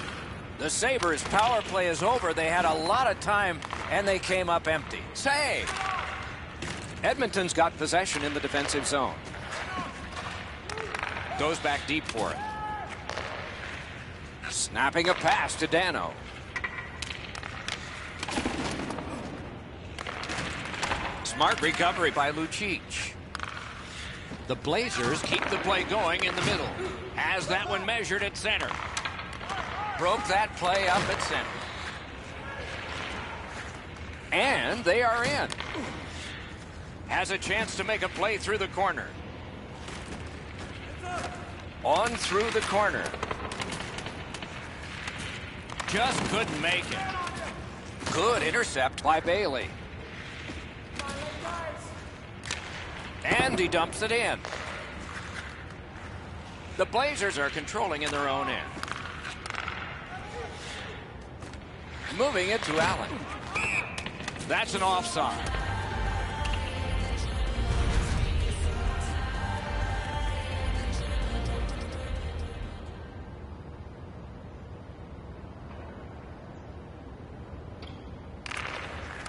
The Sabres' power play is over. They had a lot of time, and they came up empty. Save! Edmonton's got possession in the defensive zone. Goes back deep for it. Snapping a pass to Dano. Smart recovery by Lucic. The Blazers keep the play going in the middle. Has that one measured at center. Broke that play up at center. And they are in. Has a chance to make a play through the corner. On through the corner. Just couldn't make it. Good intercept by Bailey. And he dumps it in. The Blazers are controlling in their own end. Moving it to Allen. That's an offside.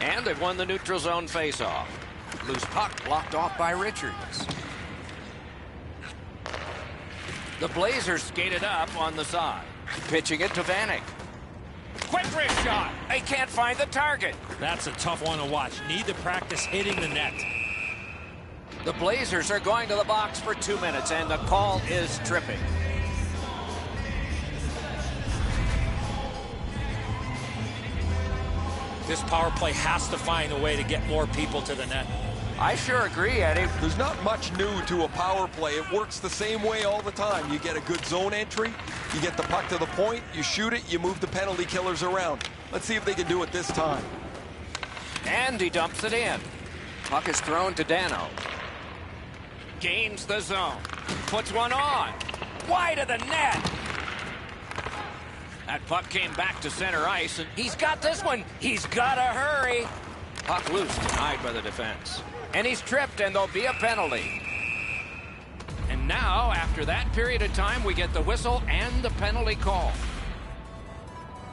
And they've won the neutral zone faceoff. Loose puck blocked off by Richards. The Blazers skated up on the side. Pitching it to Vanek. Quick wrist shot. They can't find the target. That's a tough one to watch. Need to practice hitting the net. The Blazers are going to the box for 2 minutes, and the call is tripping. This power play has to find a way to get more people to the net. I sure agree, Eddie. There's not much new to a power play. It works the same way all the time. You get a good zone entry, you get the puck to the point, you shoot it, you move the penalty killers around. Let's see if they can do it this time. And he dumps it in. Puck is thrown to Dano. Gains the zone. Puts one on. Wide of the net. That puck came back to center ice, and he's got this one. He's got to hurry. Puck loose, denied by the defense. And he's tripped, and there'll be a penalty. And now, after that period of time, we get the whistle and the penalty call.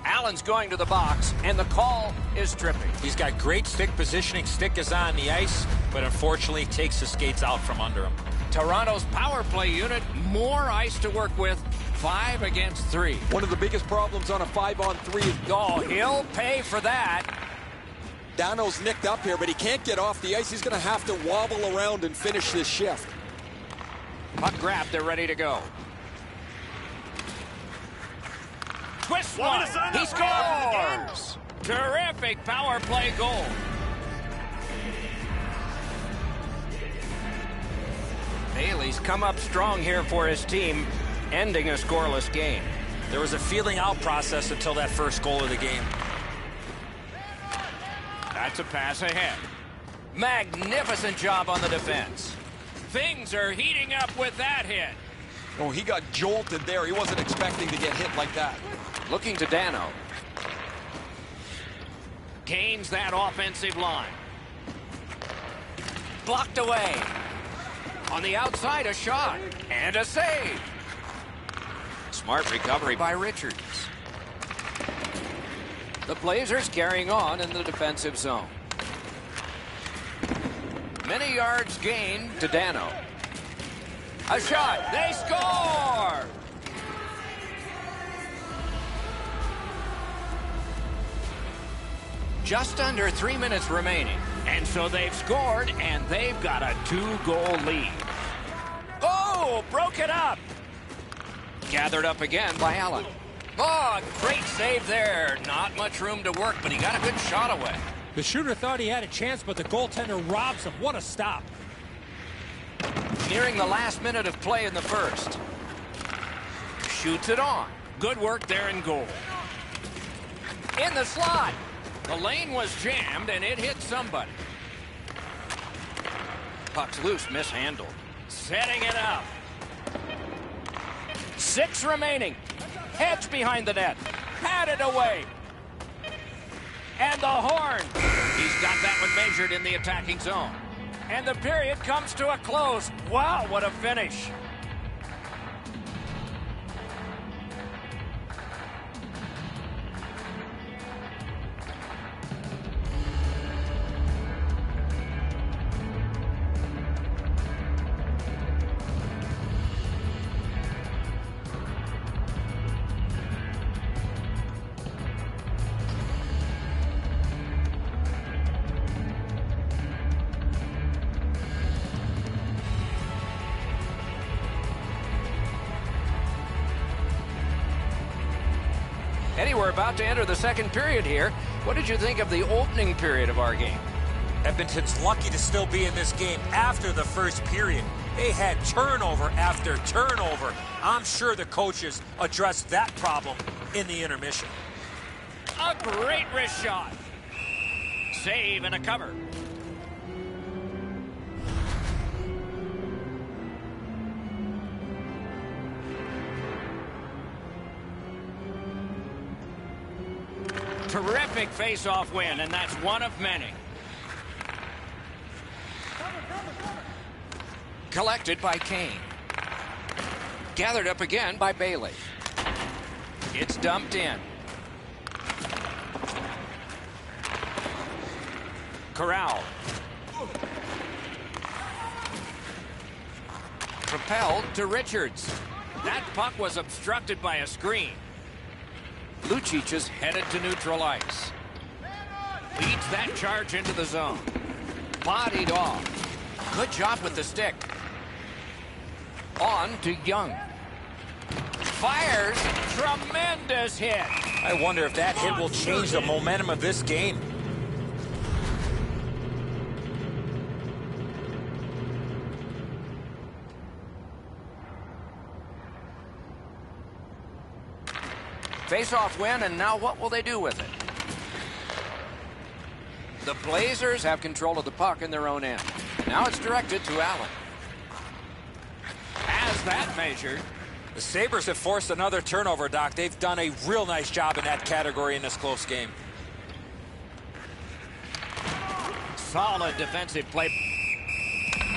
Allen's going to the box, and the call is tripping. He's got great stick positioning. Stick is on the ice, but unfortunately takes the skates out from under him. Toronto's power play unit, more ice to work with, 5 against 3. One of the biggest problems on a 5-on-3 is... Oh, he'll pay for that. Dano's nicked up here, but he can't get off the ice. He's going to have to wobble around and finish this shift. Puck grabbed, they're ready to go. Twist one, he scores! Terrific power play goal. Bailey's come up strong here for his team, ending a scoreless game. There was a feeling out process until that first goal of the game. That's a pass ahead. Magnificent job on the defense. Things are heating up with that hit. Oh, he got jolted there. He wasn't expecting to get hit like that. Looking to Dano. Gains that offensive line. Blocked away. On the outside, a shot. And a save. Smart recovery by Richards. The Blazers carrying on in the defensive zone. Many yards gained to Dano. A shot. They score! Just under 3 minutes remaining. And so they've scored, and they've got a 2-goal lead. Oh, broke it up. Gathered up again by Allen. Oh, great save there. Not much room to work, but he got a good shot away. The shooter thought he had a chance, but the goaltender robs him. What a stop. Nearing the last minute of play in the first. Shoots it on. Good work there in goal. In the slot. The lane was jammed, and it hit somebody. Puck's loose, mishandled. Setting it up. 6 remaining. Heads behind the net. Had it away. And the horn. He's got that one measured in the attacking zone. And the period comes to a close. Wow, what a finish. Eddie, we're about to enter the second period here. What did you think of the opening period of our game? Edmonton's lucky to still be in this game after the first period. They had turnover after turnover. I'm sure the coaches addressed that problem in the intermission. A great wrist shot. Save and a cover. Terrific face-off win, and that's one of many. Collected by Kane. Gathered up again by Bailey. It's dumped in. Corral. Propelled to Richards. That puck was obstructed by a screen. Lucic is headed to neutral ice. Leads that charge into the zone. Bodied off. Good job with the stick. On to Young. Fires. Tremendous hit. I wonder if that hit will change the momentum of this game. Face-off win, and now what will they do with it? The Blazers have control of the puck in their own end. Now it's directed to Allen. Has that measured. The Sabres have forced another turnover, Doc. They've done a real nice job in that category in this close game. Solid defensive play.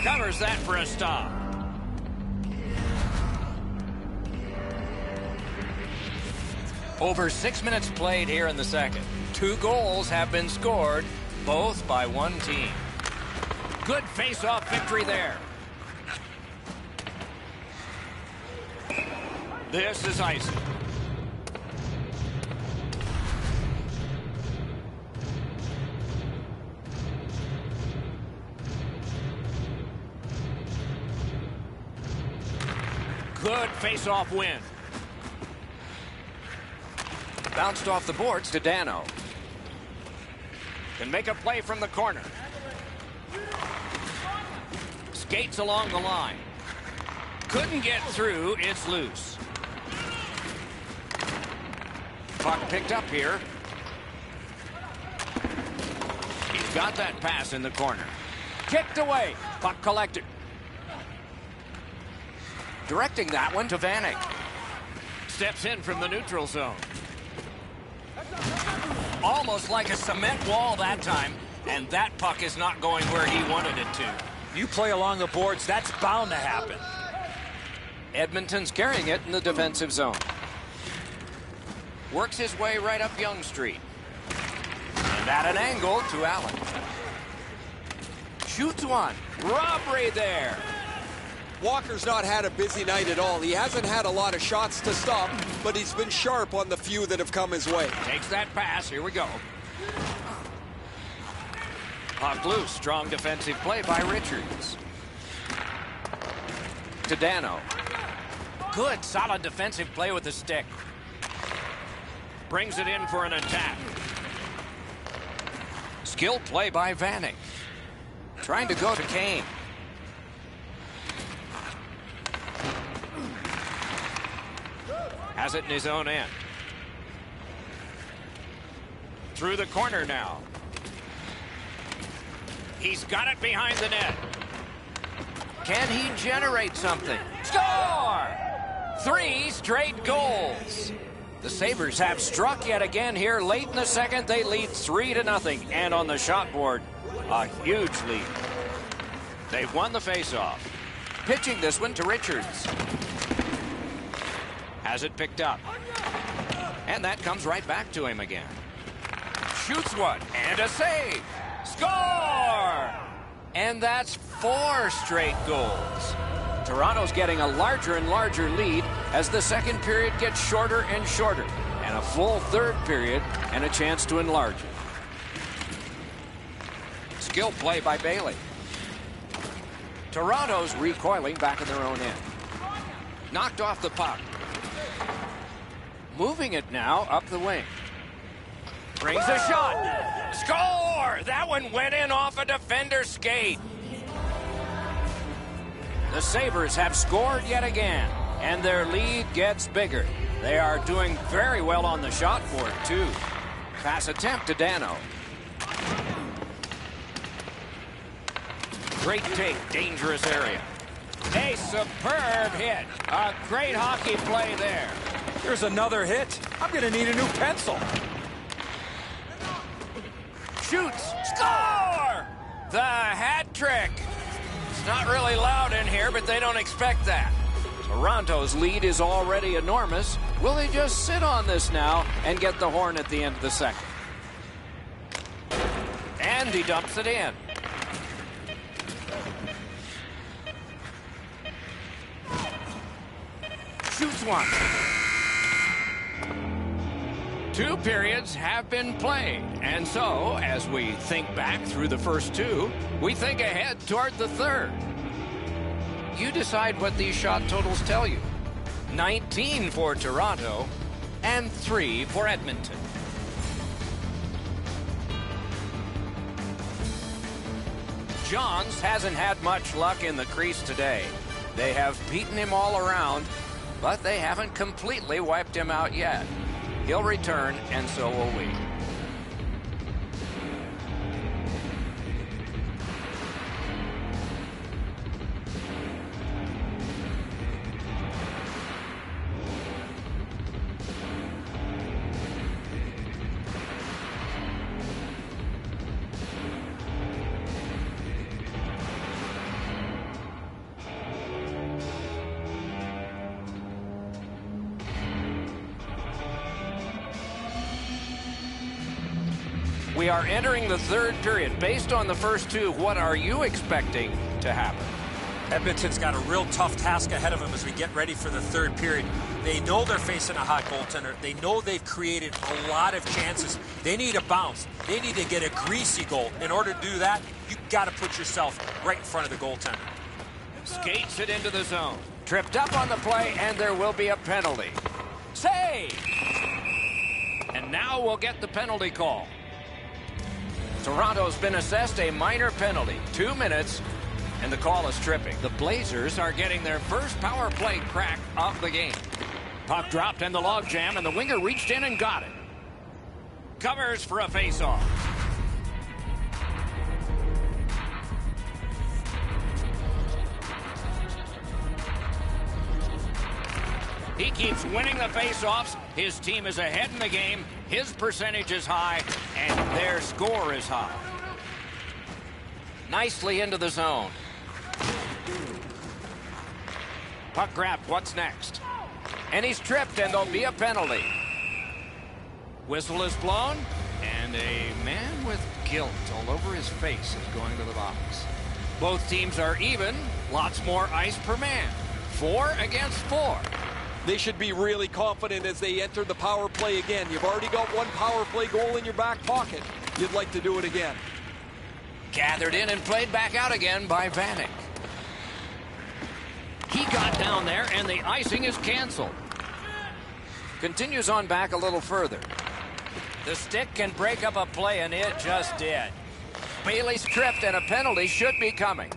Covers that for a stop. Over 6 minutes played here in the second. 2 goals have been scored, both by one team. Good face-off victory there. This is icing. Good face-off win. Bounced off the boards to Dano. Can make a play from the corner. Skates along the line. Couldn't get through. It's loose. Puck picked up here. He's got that pass in the corner. Kicked away. Puck collected. Directing that one to Vanek. Steps in from the neutral zone. Almost like a cement wall that time, and that puck is not going where he wanted it to. You play along the boards, that's bound to happen. Edmonton's carrying it in the defensive zone. Works his way right up Yonge Street. And at an angle to Allen. Shoots one. Robbery there. Walker's not had a busy night at all. He hasn't had a lot of shots to stop, but he's been sharp on the few that have come his way. Takes that pass. Here we go. Puck loose. Strong defensive play by Richards. To Dano. Good, solid defensive play with the stick. Brings it in for an attack. Skilled play by Vanek. Trying to go to Kane. Has it in his own end. Through the corner now. He's got it behind the net. Can he generate something? Score! 3 straight goals. The Sabres have struck yet again here late in the second. They lead 3-0. And on the shot board, a huge lead. They've won the faceoff. Pitching this one to Richards. Has it picked up. And that comes right back to him again. Shoots one. And a save. Score! And that's 4 straight goals. Toronto's getting a larger and larger lead as the second period gets shorter and shorter. And a full third period and a chance to enlarge it. Skill play by Bailey. Toronto's recoiling back in their own end. Knocked off the puck. Moving it now up the wing. Brings a shot. Score! That one went in off a defender's skate. The Sabres have scored yet again, and their lead gets bigger. They are doing very well on the shot board, too. Pass attempt to Dano. Great take, dangerous area. A superb hit. A great hockey play there. Here's another hit. I'm going to need a new pencil. Shoots. Score! The hat trick. It's not really loud in here, but they don't expect that. Toronto's lead is already enormous. Will they just sit on this now and get the horn at the end of the second? And he dumps it in. Shoots one. 2 periods have been played, and so, as we think back through the first 2, we think ahead toward the third. You decide what these shot totals tell you. 19 for Toronto, and 3 for Edmonton. Johns hasn't had much luck in the crease today. They have beaten him all around, but they haven't completely wiped him out yet. He'll return, and so will we. We are entering the third period. Based on the first two, what are you expecting to happen? Edmonton's got a real tough task ahead of them as we get ready for the third period. They know they're facing a hot goaltender. They know they've created a lot of chances. They need a bounce. They need to get a greasy goal. In order to do that, you've got to put yourself right in front of the goaltender. Skates it into the zone. Tripped up on the play, and there will be a penalty. Save! And now we'll get the penalty call. Toronto's been assessed a minor penalty. 2 minutes. And the call is tripping. The Blazers are getting their first power play crack of the game. Puck dropped in the logjam, and the winger reached in and got it. Covers for a face-off. He keeps winning the face-offs. His team is ahead in the game. His percentage is high, and their score is high. Nicely into the zone. Puck grabbed. What's next? And he's tripped, and there'll be a penalty. Whistle is blown, and a man with guilt all over his face is going to the box. Both teams are even. Lots more ice per man. 4 against 4. They should be really confident as they enter the power play again. You've already got one power play goal in your back pocket. You'd like to do it again. Gathered in and played back out again by Vanek. He got down there, and the icing is canceled. Continues on back a little further. The stick can break up a play, and it just did. Bailey's tripped, and a penalty should be coming.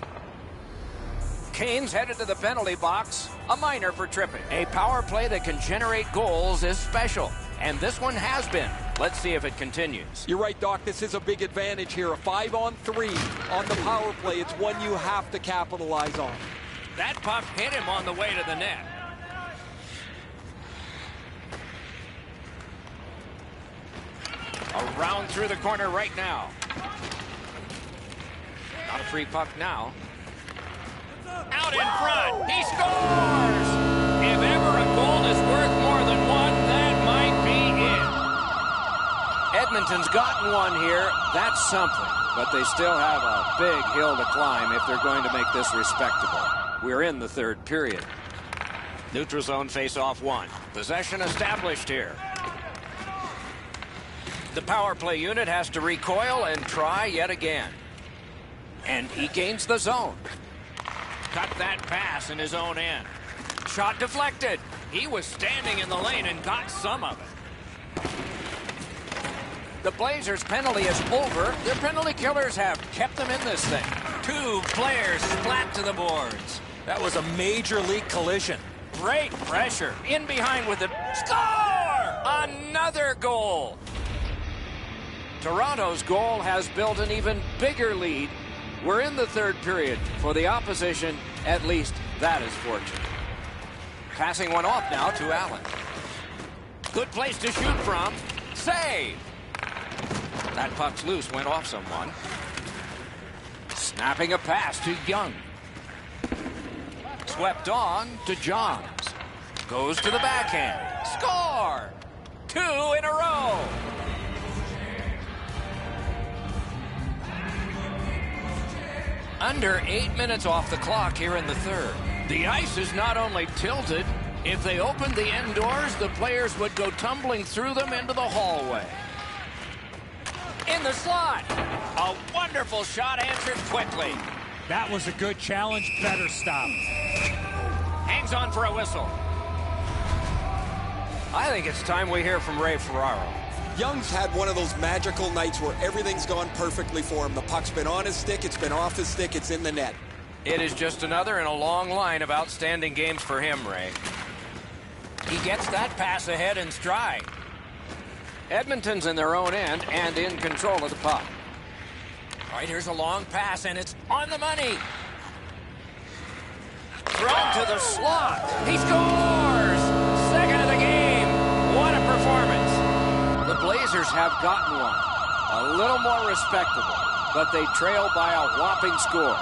Kane's headed to the penalty box. A minor for tripping. A power play that can generate goals is special, and this one has been. Let's see if it continues. You're right, Doc. This is a big advantage here. A 5-on-3 on the power play. It's one you have to capitalize on. That puck hit him on the way to the net. Around through the corner right now. Not a free puck now. Out in front. He scores! If ever a goal is worth more than one, that might be it. Edmonton's gotten one here. That's something. But they still have a big hill to climb if they're going to make this respectable. We're in the third period. Neutral zone face-off 1. Possession established here. The power play unit has to recoil and try yet again. And he gains the zone. Cut that pass in his own end. Shot deflected. He was standing in the lane and got some of it. The Blazers' penalty is over. Their penalty killers have kept them in this thing. 2 players splat to the boards. That was a major league collision. Great pressure. In behind with it. Score! Another goal. Toronto's goal has built an even bigger lead. We're in the third period. For the opposition, at least that is fortunate. Passing one off now to Allen. Good place to shoot from. Save! That puck's loose, went off someone. Snapping a pass to Young. Swept on to Johns. Goes to the backhand. Score! 2 in a row. Under 8 minutes off the clock here in the third. The ice is not only tilted, if they opened the end doors, the players would go tumbling through them into the hallway. In the slot. A wonderful shot answered quickly. That was a good challenge. Better stop. Hangs on for a whistle. I think it's time we hear from Ray Ferraro. Young's had one of those magical nights where everything's gone perfectly for him. The puck's been on his stick, it's been off his stick, it's in the net. It is just another in a long line of outstanding games for him, Ray. He gets that pass ahead in stride. Edmonton's in their own end and in control of the puck. All right, here's a long pass, and it's on the money. Thrown to the slot. He scores! Second of the game. What a performance. The Blazers have gotten one. A little more respectable, but they trail by a whopping score.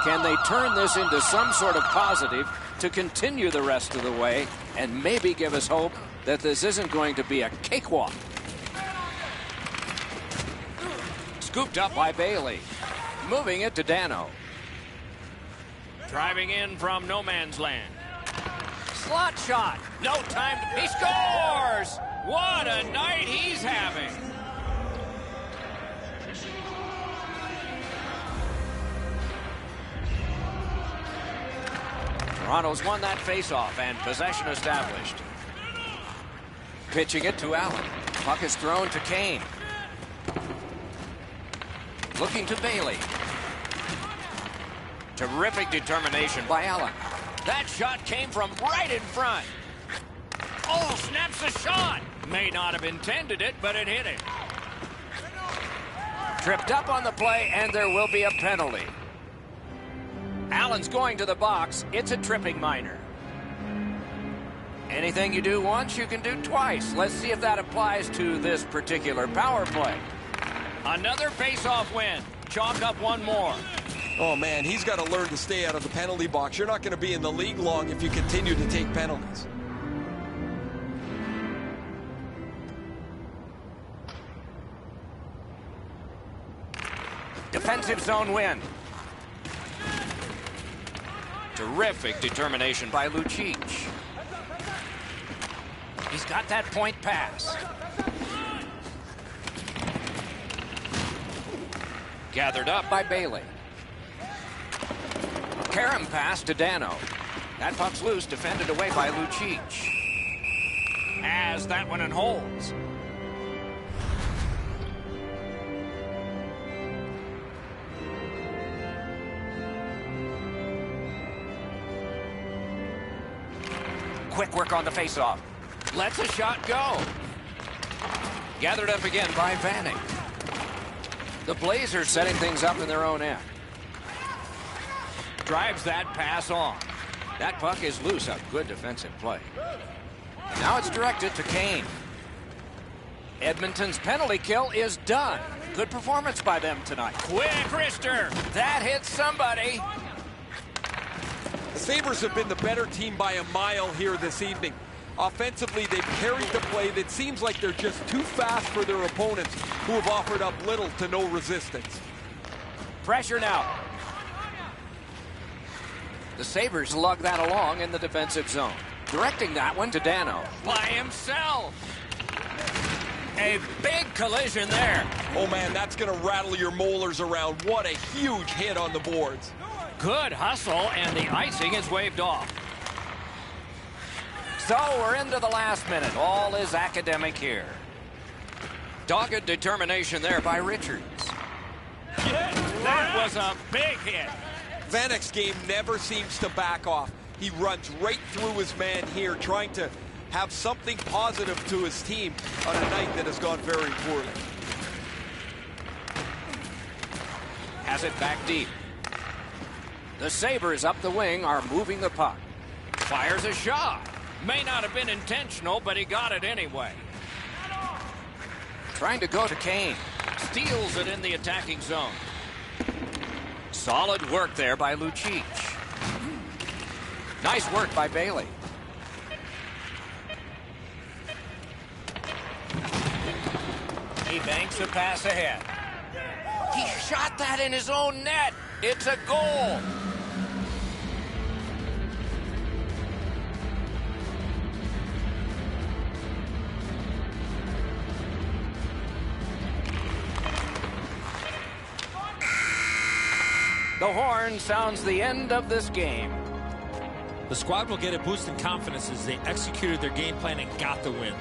Can they turn this into some sort of positive to continue the rest of the way and maybe give us hope that this isn't going to be a cakewalk? Scooped up by Bailey. Moving it to Dano. Driving in from no man's land. Slot shot. No time. He scores! What a night he's having. Toronto's won that faceoff and possession established. Pitching it to Allen. Puck is thrown to Kane. Looking to Bailey. Terrific determination by Allen. That shot came from right in front. Oh, snaps the shot. May not have intended it, but it hit him. Tripped up on the play, and there will be a penalty. Allen's going to the box. It's a tripping minor. Anything you do once, you can do twice. Let's see if that applies to this particular power play. Another face-off win. Chalk up one more. Oh, man, he's got to learn to stay out of the penalty box. You're not going to be in the league long if you continue to take penalties. Defensive zone win. Terrific determination by Lucic. He's got that point pass. Gathered up by Bailey. Karam pass to Dano. That puck's loose, defended away by Lucic. Has that one and holds. Quick work on the faceoff. Lets a shot go. Gathered up again by Vanek. The Blazers setting things up in their own end. Drives that pass on. That puck is loose. A good defensive play. Now it's directed to Kane. Edmonton's penalty kill is done. Good performance by them tonight. Quick wrister. That hits somebody. The Sabres have been the better team by a mile here this evening. Offensively, they've carried the play that seems like they're just too fast for their opponents, who have offered up little to no resistance. Pressure now. The Sabres lug that along in the defensive zone. Directing that one to Dano. By himself. A big collision there. Oh, man, that's going to rattle your molars around. What a huge hit on the boards. Good hustle, and the icing is waved off. So we're into the last minute. All is academic here. Dogged determination there by Richards. That was a big hit. Vanek's game never seems to back off. He runs right through his man here, trying to have something positive to his team on a night that has gone very poorly. Has it back deep. The Sabres up the wing are moving the puck. Fires a shot. May not have been intentional, but he got it anyway. Trying to go to Kane. Steals it in the attacking zone. Solid work there by Lucic. Nice work by Bailey. He banks a pass ahead. He shot that in his own net. It's a goal. The horn sounds the end of this game. The squad will get a boost in confidence as they executed their game plan and got the win.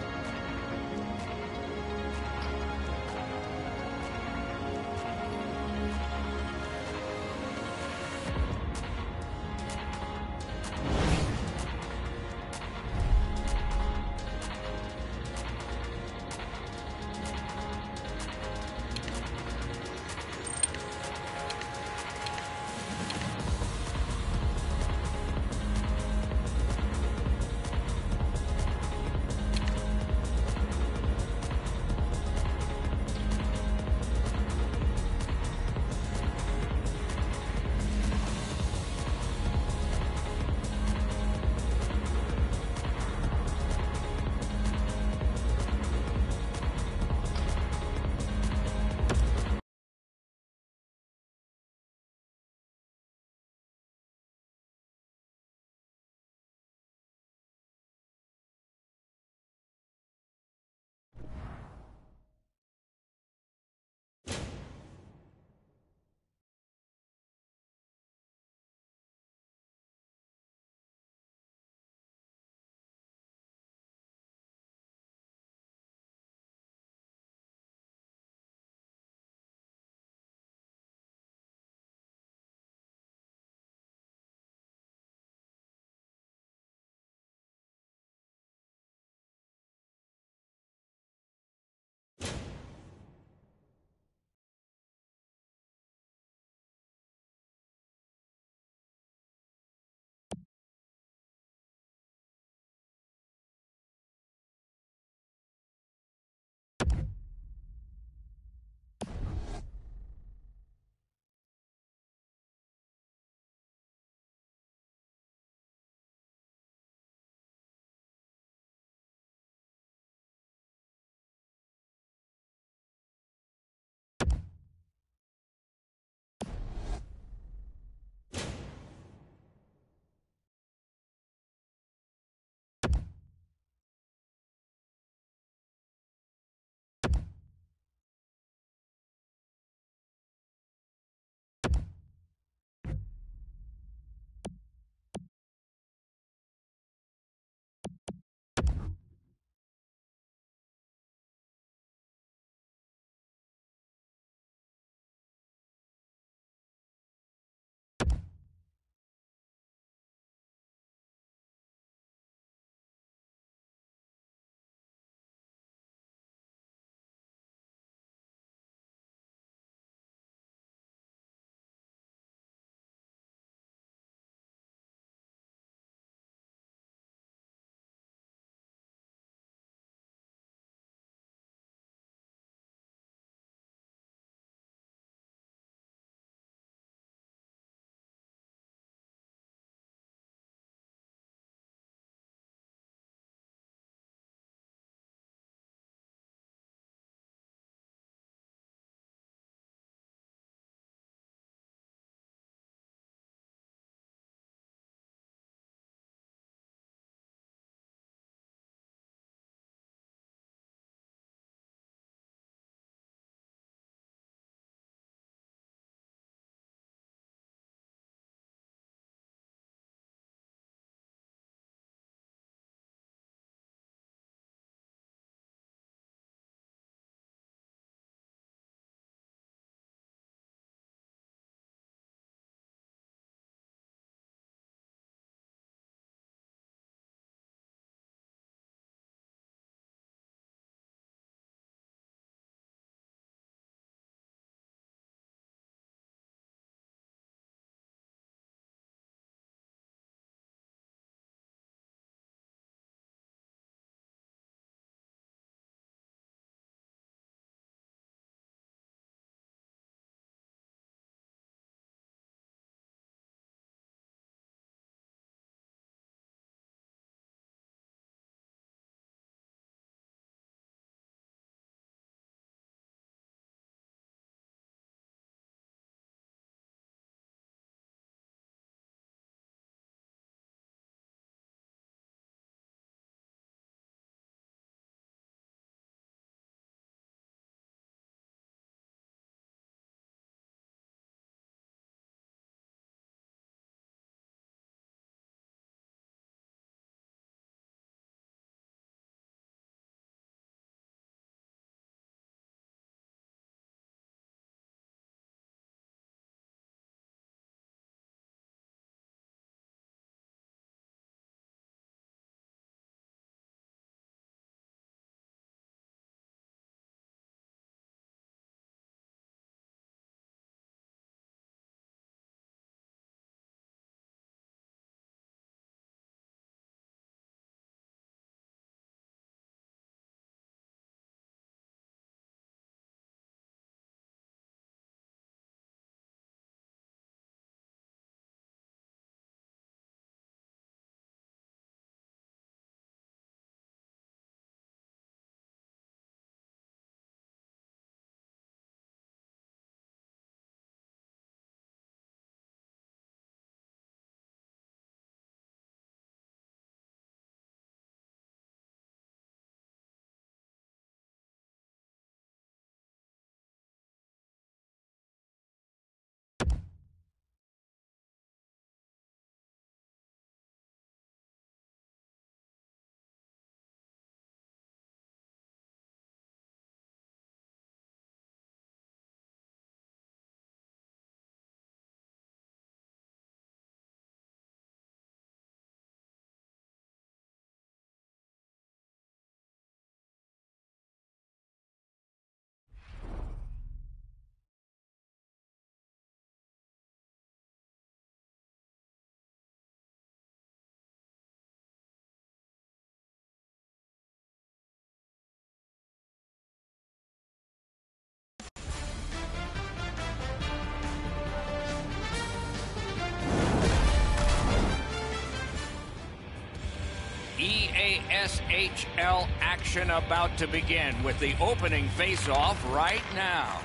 EASHL action about to begin with the opening face-off right now.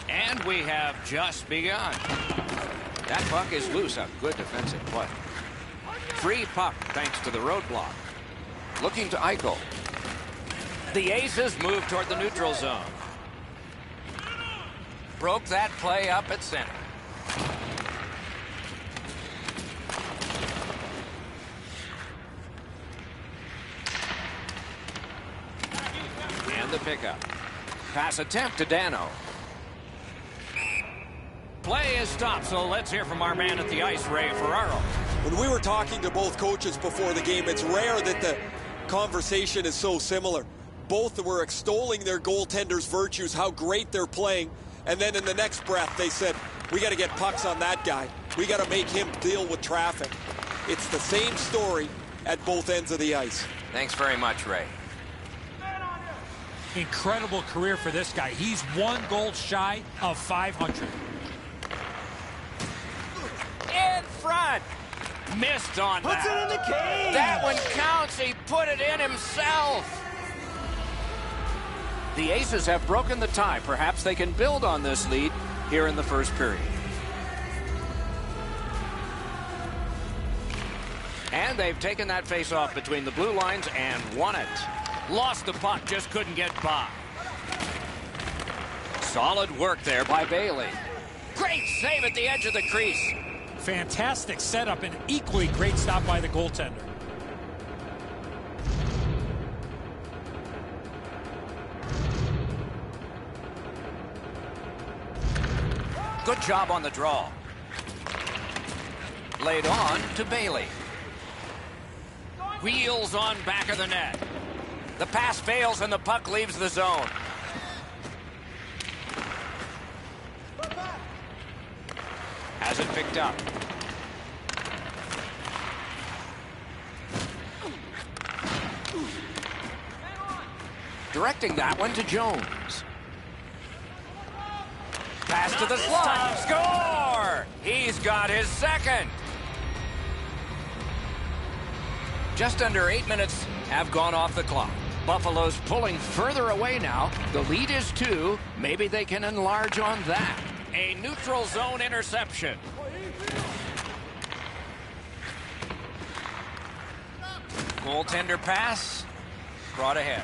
And we have just begun. That puck is loose. A good defensive play. Free puck thanks to the roadblock. Looking to Eichel. The Aces move toward the neutral zone. Broke that play up at center. And the pickup. Pass attempt to Dano. Play is stopped, so let's hear from our man at the ice, Ray Ferraro. When we were talking to both coaches before the game, it's rare that the conversation is so similar. Both were extolling their goaltenders' virtues, how great they're playing, and then in the next breath they said, we got to get pucks on that guy. We got to make him deal with traffic. It's the same story at both ends of the ice. Thanks very much, Ray. Incredible career for this guy. He's 1 goal shy of 500. In front. Missed on that. Puts it in the cage. That one counts. He put it in himself. The Aces have broken the tie. Perhaps they can build on this lead here in the first period. And they've taken that face-off between the blue lines and won it. Lost the puck, just couldn't get by. Solid work there by Bailey. Great save at the edge of the crease. Fantastic setup and equally great stop by the goaltender. Good job on the draw. Laid on to Bailey. Wheels on back of the net. The pass fails and the puck leaves the zone. Has it picked up. Directing that one to Jones. Pass to the slot. Score! He's got his second. Just under 8 minutes have gone off the clock. Buffalo's pulling further away now. The lead is 2. Maybe they can enlarge on that. A neutral zone interception. Goaltender pass. Brought ahead.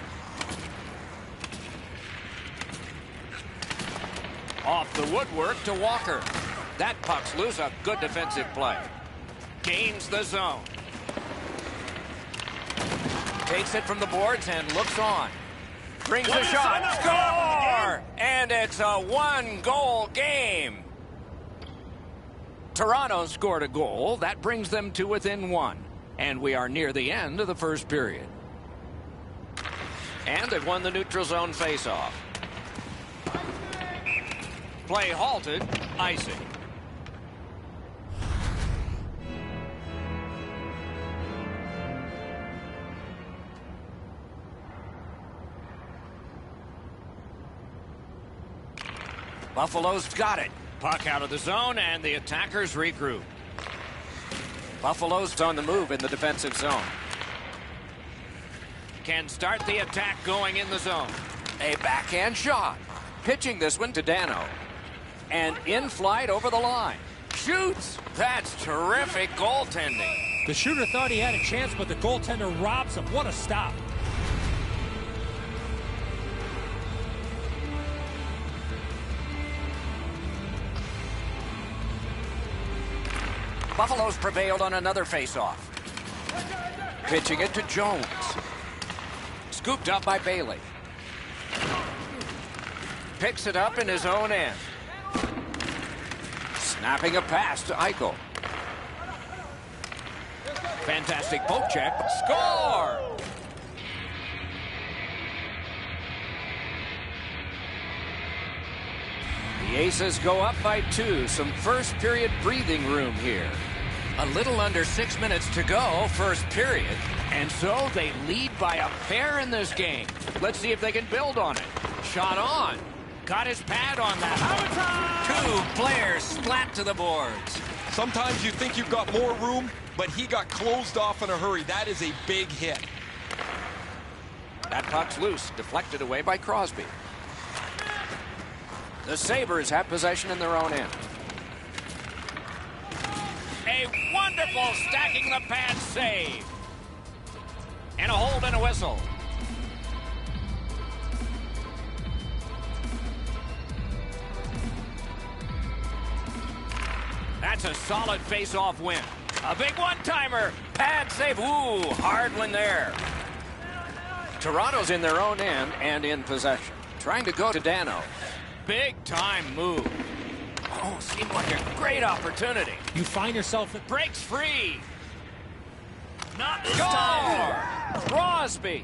Off the woodwork to Walker. That puck's loose. A good defensive play. Gains the zone. Takes it from the boards and looks on. Brings a shot. Score! And it's a 1-goal game. Toronto scored a goal. That brings them to within 1. And we are near the end of the first period. And they've won the neutral zone faceoff. Play halted. Icing. Buffalo's got it. Puck out of the zone, and the attackers regroup. Buffalo's on the move in the defensive zone. Can start the attack going in the zone. A backhand shot. Pitching this one to Dano. And in flight over the line. Shoots. That's terrific goaltending. The shooter thought he had a chance, but the goaltender robs him. What a stop. Buffalo's prevailed on another faceoff. Pitching it to Jones. Scooped up by Bailey. Picks it up in his own end. Snapping a pass to Eichel. Fantastic poke check. Score! The Aces go up by 2. Some first period breathing room here. A little under 6 minutes to go, first period. And so they lead by a pair in this game. Let's see if they can build on it. Shot on. Got his pad on that. 2 players splat to the boards. Sometimes you think you've got more room, but he got closed off in a hurry. That is a big hit. That puck's loose, deflected away by Crosby. The Sabres have possession in their own end. A wonderful stacking the pad save. And a hold and a whistle. That's a solid face-off win. A big one-timer. Pad save. Ooh, hard one there. Toronto's in their own end and in possession. Trying to go to Dano. Big-time move. Oh, seemed like a great opportunity. You find yourself at Breaks free. Not this time. Crosby.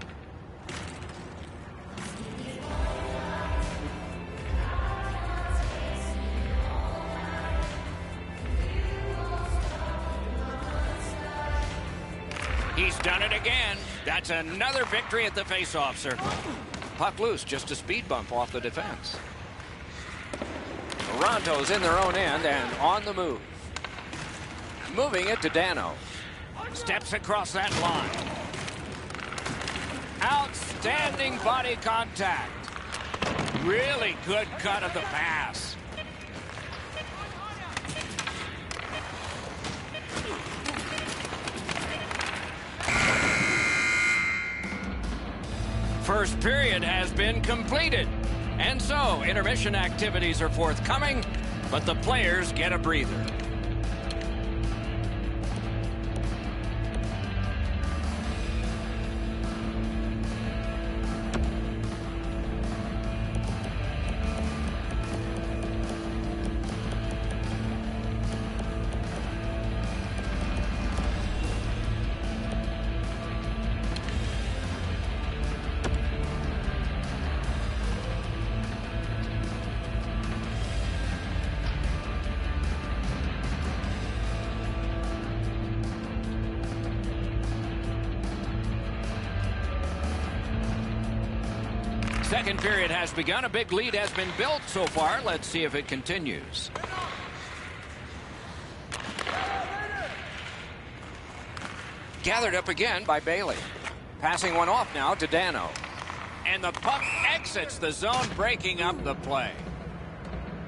He's done it again. That's another victory at the face-off circle. Puck loose, just a speed bump off the defense. Toronto's in their own end and on the move. Moving it to Dano. Steps across that line. Outstanding body contact. Really good cut of the pass. First period has been completed. And so, intermission activities are forthcoming, but the players get a breather. Second period has begun. A big lead has been built so far. Let's see if it continues. Gathered up again by Bailey. Passing one off now to Dano. And the puck exits the zone, breaking up the play.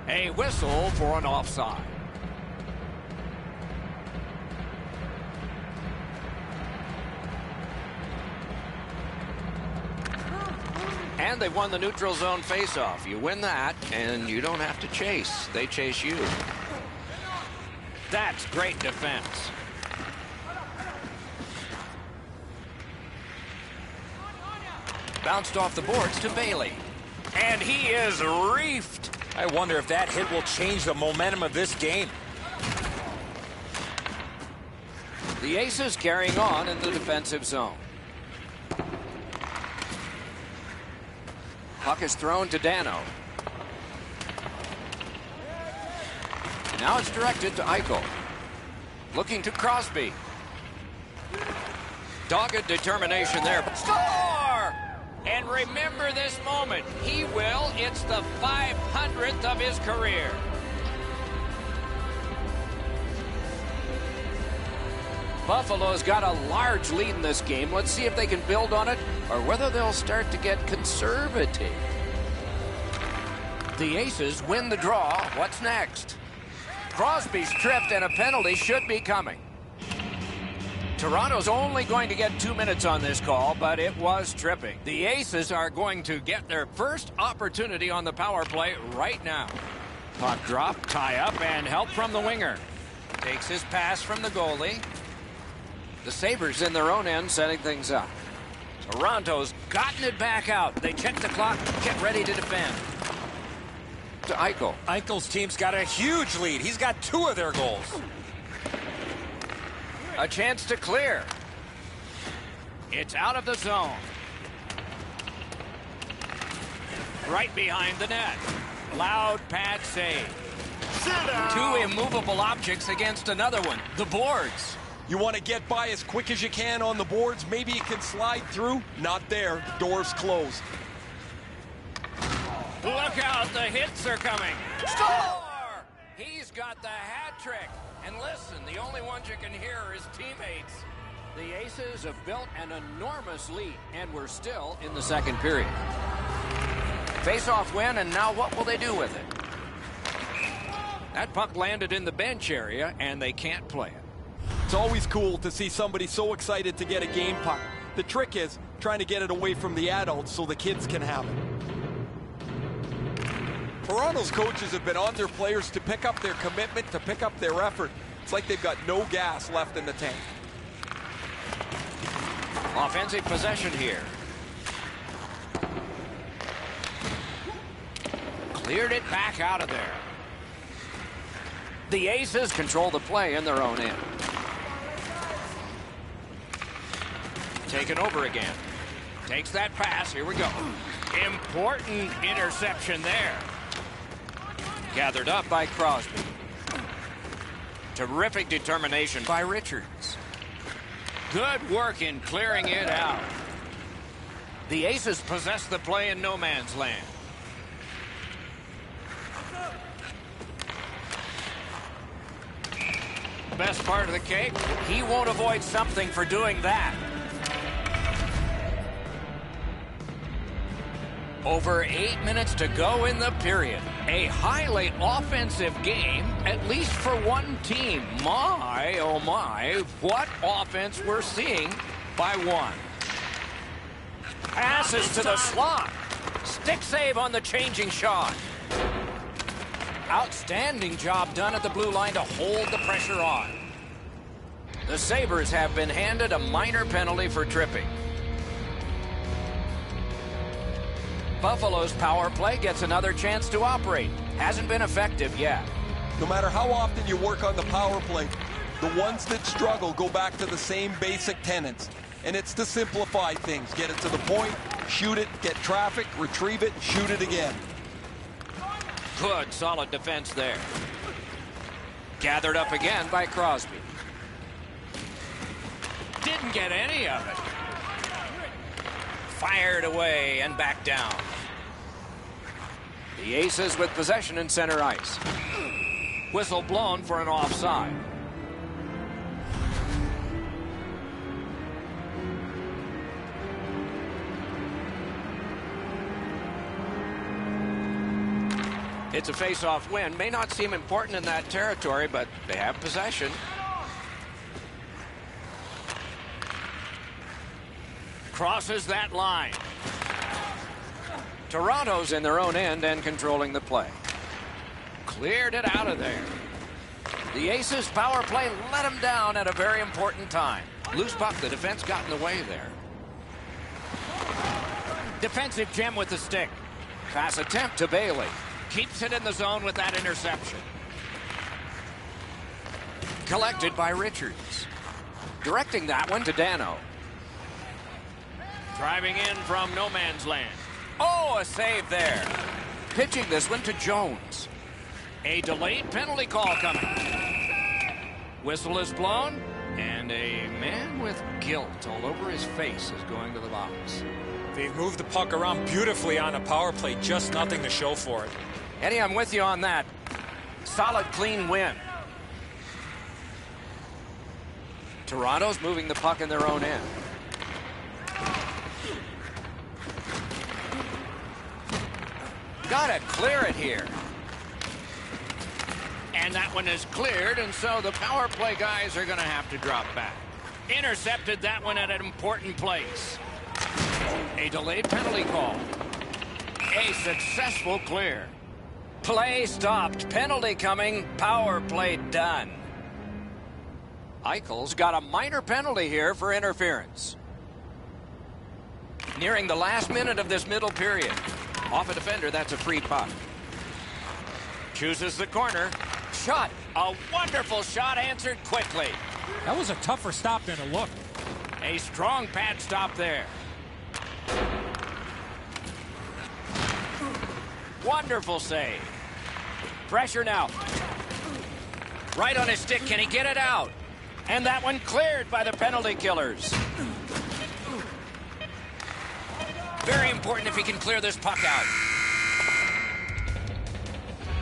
A whistle for an offside. And they've won the neutral zone faceoff. You win that, and you don't have to chase. They chase you. That's great defense. Bounced off the boards to Bailey. And he is reefed. I wonder if that hit will change the momentum of this game. The Aces carrying on in the defensive zone. Puck is thrown to Dano. Now it's directed to Eichel. Looking to Crosby. Dogged determination there. Score! And remember this moment. He will. It's the 500th of his career. Buffalo's got a large lead in this game. Let's see if they can build on it or whether they'll start to get conservative. The Aces win the draw. What's next? Crosby's tripped and a penalty should be coming. Toronto's only going to get 2 minutes on this call, but it was tripping. The Aces are going to get their first opportunity on the power play right now. Puck drop, tie up, and help from the winger. Takes his pass from the goalie. The Sabres in their own end setting things up. Toronto's gotten it back out. They check the clock, get ready to defend. To Eichel. Eichel's team's got a huge lead. He's got 2 of their goals. A chance to clear. It's out of the zone. Right behind the net. Loud pad save. 2 immovable objects against another one. The boards. You want to get by as quick as you can on the boards. Maybe you can slide through. Not there. Doors closed. Look out. The hits are coming. Score! He's got the hat trick. And listen, the only ones you can hear are his teammates. The Aces have built an enormous lead, and we're still in the second period. Face-off win, and now what will they do with it? That puck landed in the bench area, and they can't play it. It's always cool to see somebody so excited to get a game puck. The trick is trying to get it away from the adults so the kids can have it. Toronto's coaches have been on their players to pick up their commitment, to pick up their effort. It's like they've got no gas left in the tank. Offensive possession here. Cleared it back out of there. The Aces control the play in their own end. Taken over again. Takes that pass. Here we go. Important interception there. Gathered up by Crosby. Terrific determination by Richards. Good work in clearing it out. The Aces possess the play in no man's land. Best part of the cake, he won't avoid something for doing that. Over 8 minutes to go in the period. A highly offensive game, at least for one team. My, oh my, what offense we're seeing by one. Passes to the slot. Stick save on the changing shot. Outstanding job done at the blue line to hold the pressure on. The Sabres have been handed a minor penalty for tripping. Buffalo's power play gets another chance to operate. Hasn't been effective yet. No matter how often you work on the power play, the ones that struggle go back to the same basic tenets. And it's to simplify things. Get it to the point, shoot it, get traffic, retrieve it, shoot it again. Good, solid defense there. Gathered up again by Crosby. Didn't get any of it. Fired away and back down. The Aces with possession in center ice. Whistle blown for an offside. It's a face-off win. May not seem important in that territory, but they have possession. Crosses that line. Toronto's in their own end and controlling the play. Cleared it out of there. The Aces power play let them down at a very important time. Loose puck, the defense got in the way there. Defensive gem with the stick. Pass attempt to Bailey. Keeps it in the zone with that interception. Collected by Richards. Directing that one to Dano. Driving in from no man's land. Oh, a save there. Pitching this one to Jones. A delayed penalty call coming. Whistle is blown, and a man with guilt all over his face is going to the box. They've moved the puck around beautifully on a power play, just nothing to show for it. Eddie, I'm with you on that. Solid, clean win. Toronto's moving the puck in their own end. Gotta clear it here. And that one is cleared, and so the power play guys are going to have to drop back. Intercepted that one at an important place. A delayed penalty call. A successful clear. Play stopped. Penalty coming. Power play done. Eichel's got a minor penalty here for interference. Nearing the last minute of this middle period. Off a defender, that's a free puck. Chooses the corner. Shot. A wonderful shot answered quickly. That was a tougher stop than it looked. A strong pad stop there. Wonderful save. Pressure now. Right on his stick. Can he get it out? And that one cleared by the penalty killers. Very important if he can clear this puck out.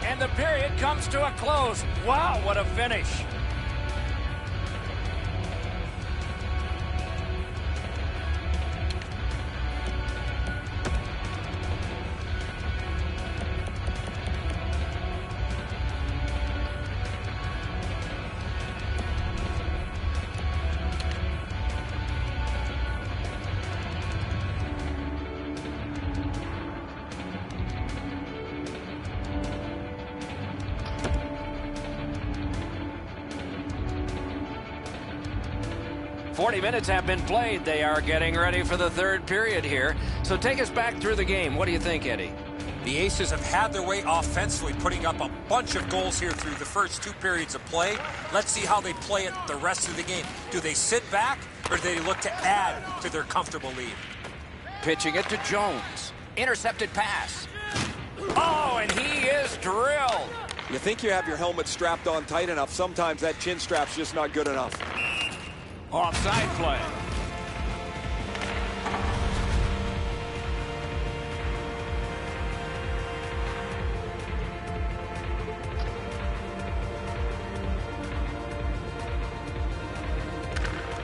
And the period comes to a close. Wow, what a finish. 40 minutes have been played. They are getting ready for the third period here. So take us back through the game. What do you think, Eddie? The Aces have had their way offensively, putting up a bunch of goals here through the first 2 periods of play. Let's see how they play it the rest of the game. Do they sit back, or do they look to add to their comfortable lead? Pitching it to Jones. Intercepted pass. Oh, and he is drilled. You think you have your helmet strapped on tight enough. Sometimes that chin strap's just not good enough. Offside play.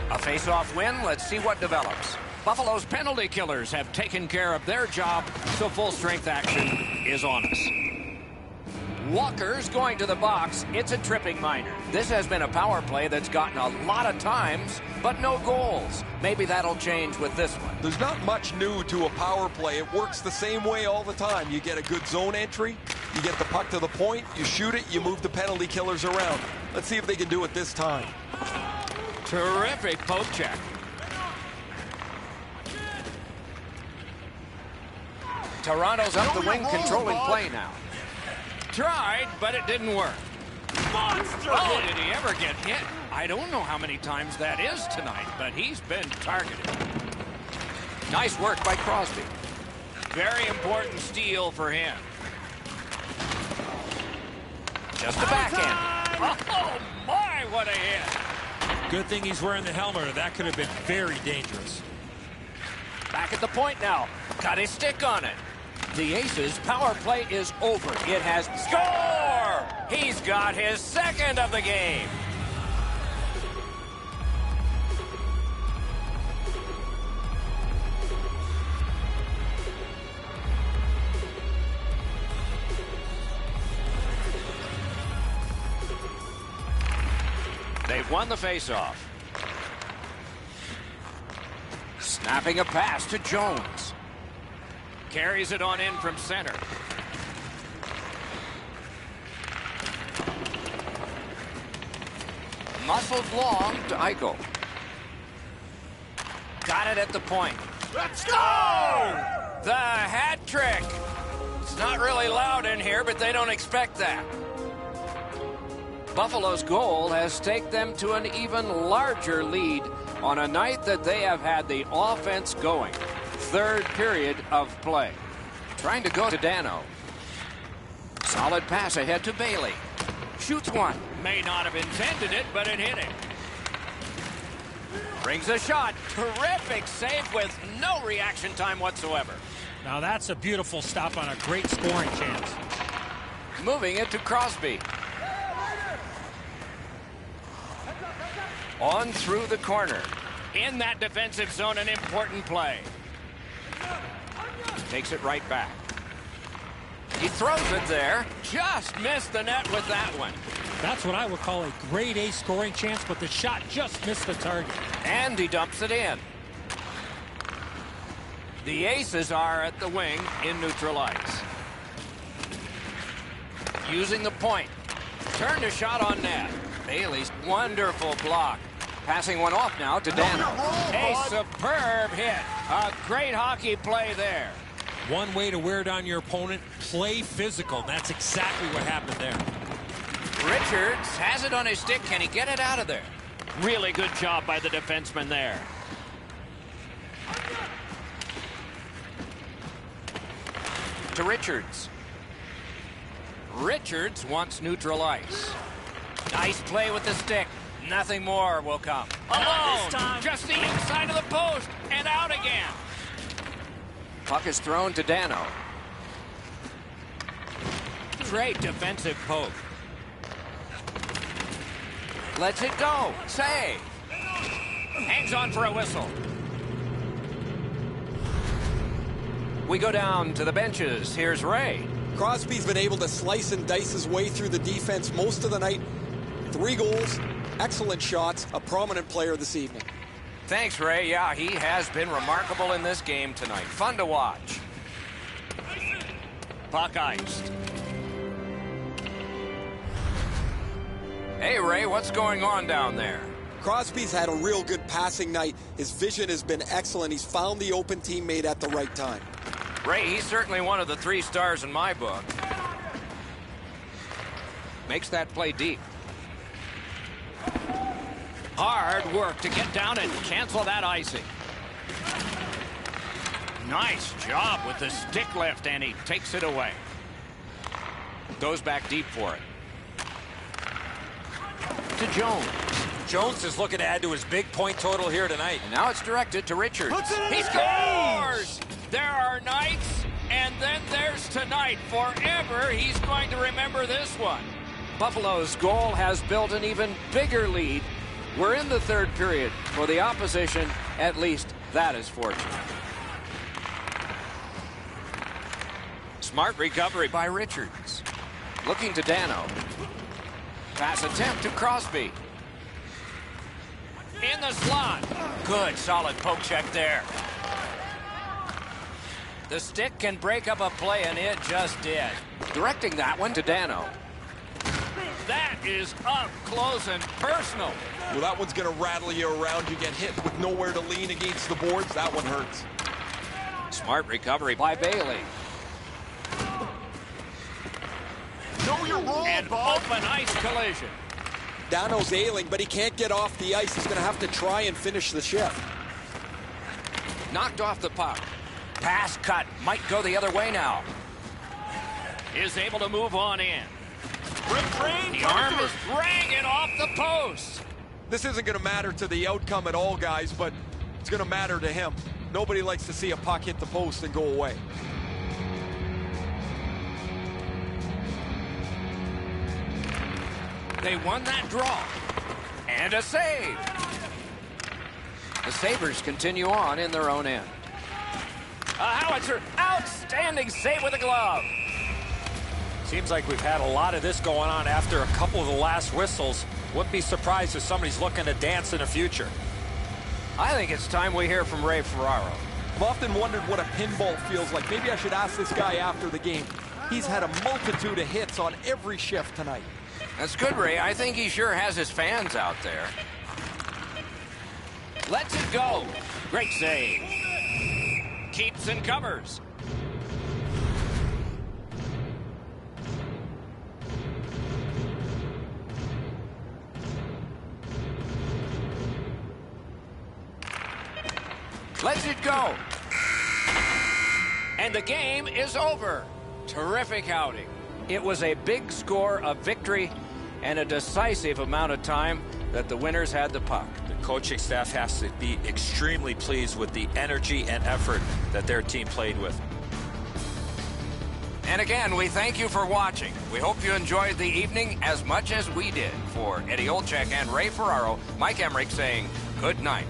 A face-off win. Let's see what develops. Buffalo's penalty killers have taken care of their job, so full-strength action is on us. Walker's going to the box. It's a tripping minor. This has been a power play that's gotten a lot of times, but no goals. Maybe that'll change with this one. There's not much new to a power play. It works the same way all the time. You get a good zone entry, you get the puck to the point, you shoot it, you move the penalty killers around. Let's see if they can do it this time. Terrific poke check. Toronto's up the wing, controlling play now. Tried, but it didn't work. Monster! Oh, did he ever get hit? I don't know how many times that is tonight, but he's been targeted. Nice work by Crosby. Very important steal for him. Just a backhand. Oh, my, what a hit. Good thing he's wearing the helmet, or that could have been very dangerous. Back at the point now. Got his stick on it. The Aces' power play is over. It has score! He's got his second of the game. They've won the faceoff. Snapping a pass to Jones. Carries it on in from center. Muscled long to Eichel. Got it at the point. Let's go! The hat trick. It's not really loud in here, but they don't expect that. Buffalo's goal has taken them to an even larger lead on a night that they have had the offense going. Third period of play. Trying to go to Dano. Solid pass ahead to Bailey. Shoots one. May not have intended it, but it hit him. Brings a shot. Terrific save with no reaction time whatsoever. Now that's a beautiful stop on a great scoring chance. Moving it to Crosby. On through the corner. In that defensive zone, an important play. Takes it right back. He throws it there. Just missed the net with that one. That's what I would call a grade A scoring chance, but the shot just missed the target. And he dumps it in. The Aces are at the wing in neutral ice. Using the point. Turned a shot on net. Bailey's wonderful block. Passing one off now to Dano. A superb hit. A great hockey play there. One way to wear down your opponent, play physical. And that's exactly what happened there. Richards has it on his stick. Can he get it out of there? Really good job by the defenseman there. To Richards. Richards wants neutral ice. Nice play with the stick. Nothing more will come. Alone. Just the inside of the post and out again. Puck is thrown to Dano. Great defensive poke. Lets it go. Save. Hangs on for a whistle. We go down to the benches. Here's Ray. Crosby's been able to slice and dice his way through the defense most of the night. 3 goals, excellent shots, a prominent player this evening. Thanks, Ray. Yeah, he has been remarkable in this game tonight. Fun to watch. Puck iced. Hey, Ray, what's going on down there? Crosby's had a real good passing night. His vision has been excellent. He's found the open teammate at the right time. Ray, he's certainly one of the 3 stars in my book. Makes that play deep. Hard work to get down and cancel that icing. Nice job with the stick lift, and he takes it away. Goes back deep for it. To Jones. Jones is looking to add to his big point total here tonight. And now it's directed to Richards. He scores! There are nights, and then there's tonight. Forever, he's going to remember this one. Buffalo's goal has built an even bigger lead. We're in the 3rd period. For the opposition, at least that is fortunate. Smart recovery by Richards. Looking to Dano. Pass attempt to Crosby. In the slot. Good, solid poke check there. The stick can break up a play, and it just did. Directing that one to Dano. That is up close and personal. Well, that one's going to rattle you around. You get hit with nowhere to lean against the boards. That one hurts. Smart recovery by Bailey. Know your role, And open ice collision. Dano's ailing, but he can't get off the ice. He's going to have to try and finish the shift. Knocked off the puck. Pass cut. Might go the other way now. Is able to move on in. The arm is dragging off the post. This isn't going to matter to the outcome at all, guys, but it's going to matter to him. Nobody likes to see a puck hit the post and go away. They won that draw. And a save. The Sabres continue on in their own end. A howitzer. Outstanding save with a glove. Seems like we've had a lot of this going on after a couple of the last whistles. Wouldn't be surprised if somebody's looking to dance in the future. I think it's time we hear from Ray Ferraro. I've often wondered what a pinball feels like. Maybe I should ask this guy after the game. He's had a multitude of hits on every shift tonight. That's good, Ray. I think he sure has his fans out there. Lets it go. Great save. Keeps and covers. Lets it go. And the game is over. Terrific outing. It was a big score, a victory, and a decisive amount of time that the winners had the puck. The coaching staff has to be extremely pleased with the energy and effort that their team played with. And again, we thank you for watching. We hope you enjoyed the evening as much as we did. For Eddie Olczyk and Ray Ferraro, Mike Emmerich saying good night.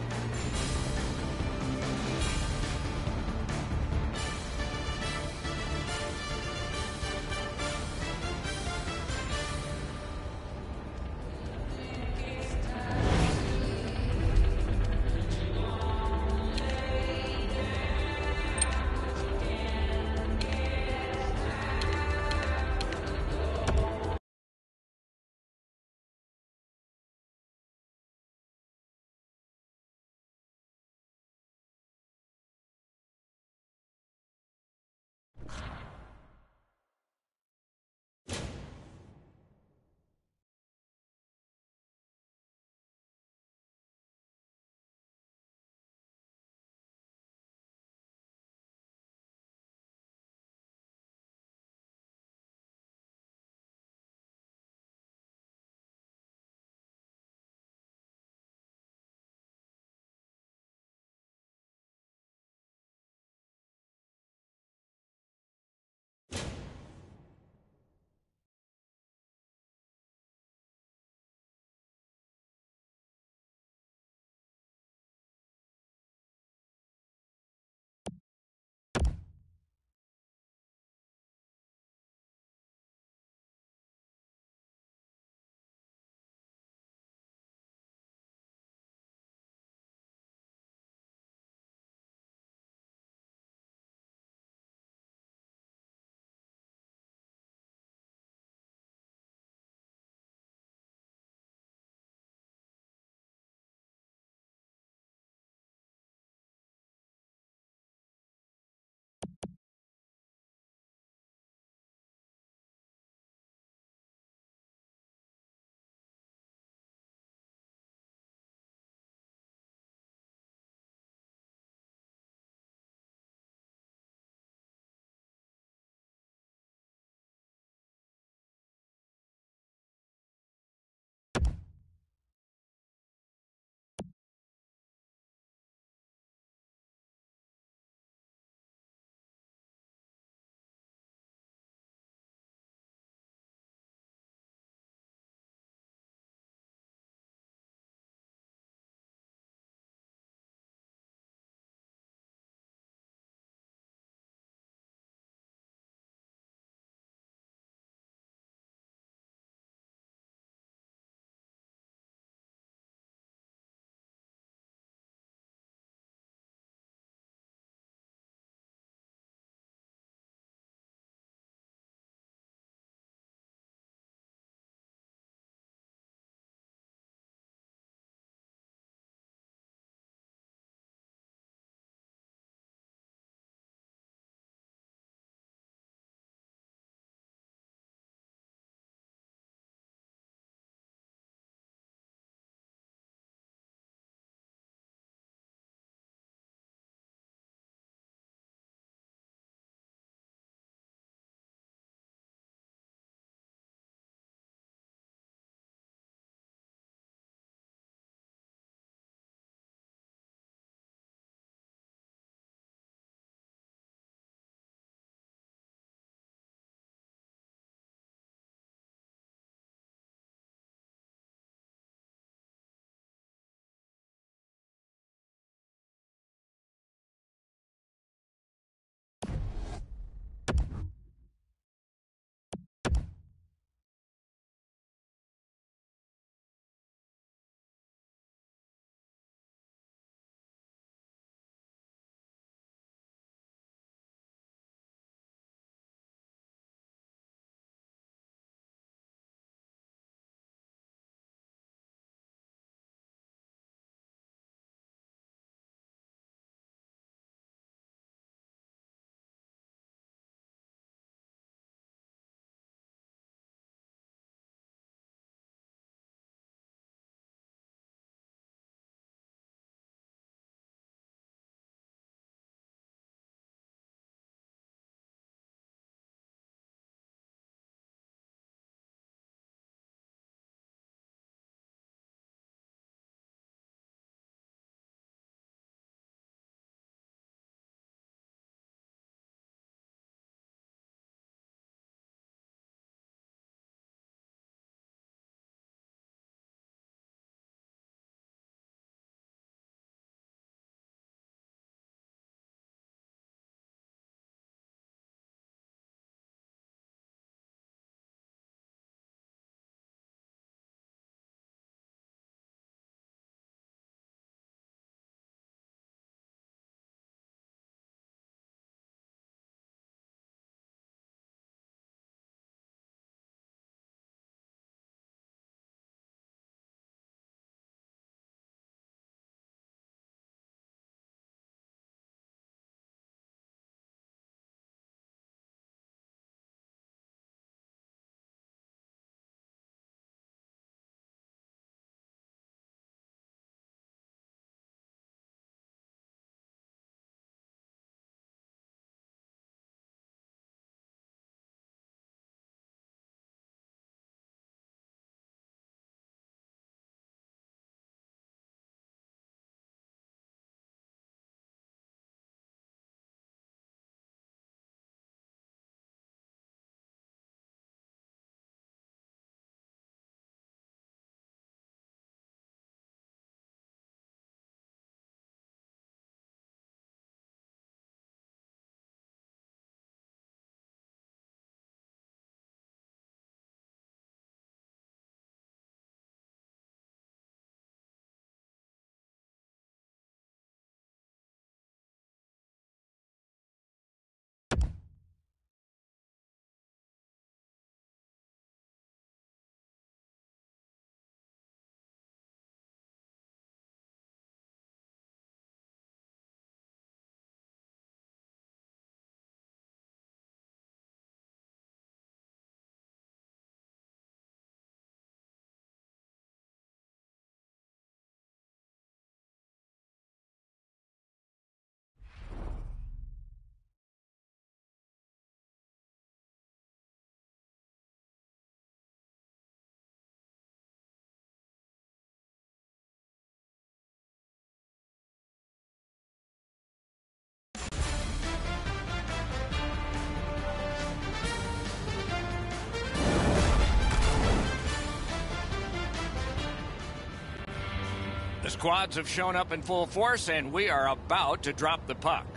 squads have shown up in full force, and we are about to drop the puck.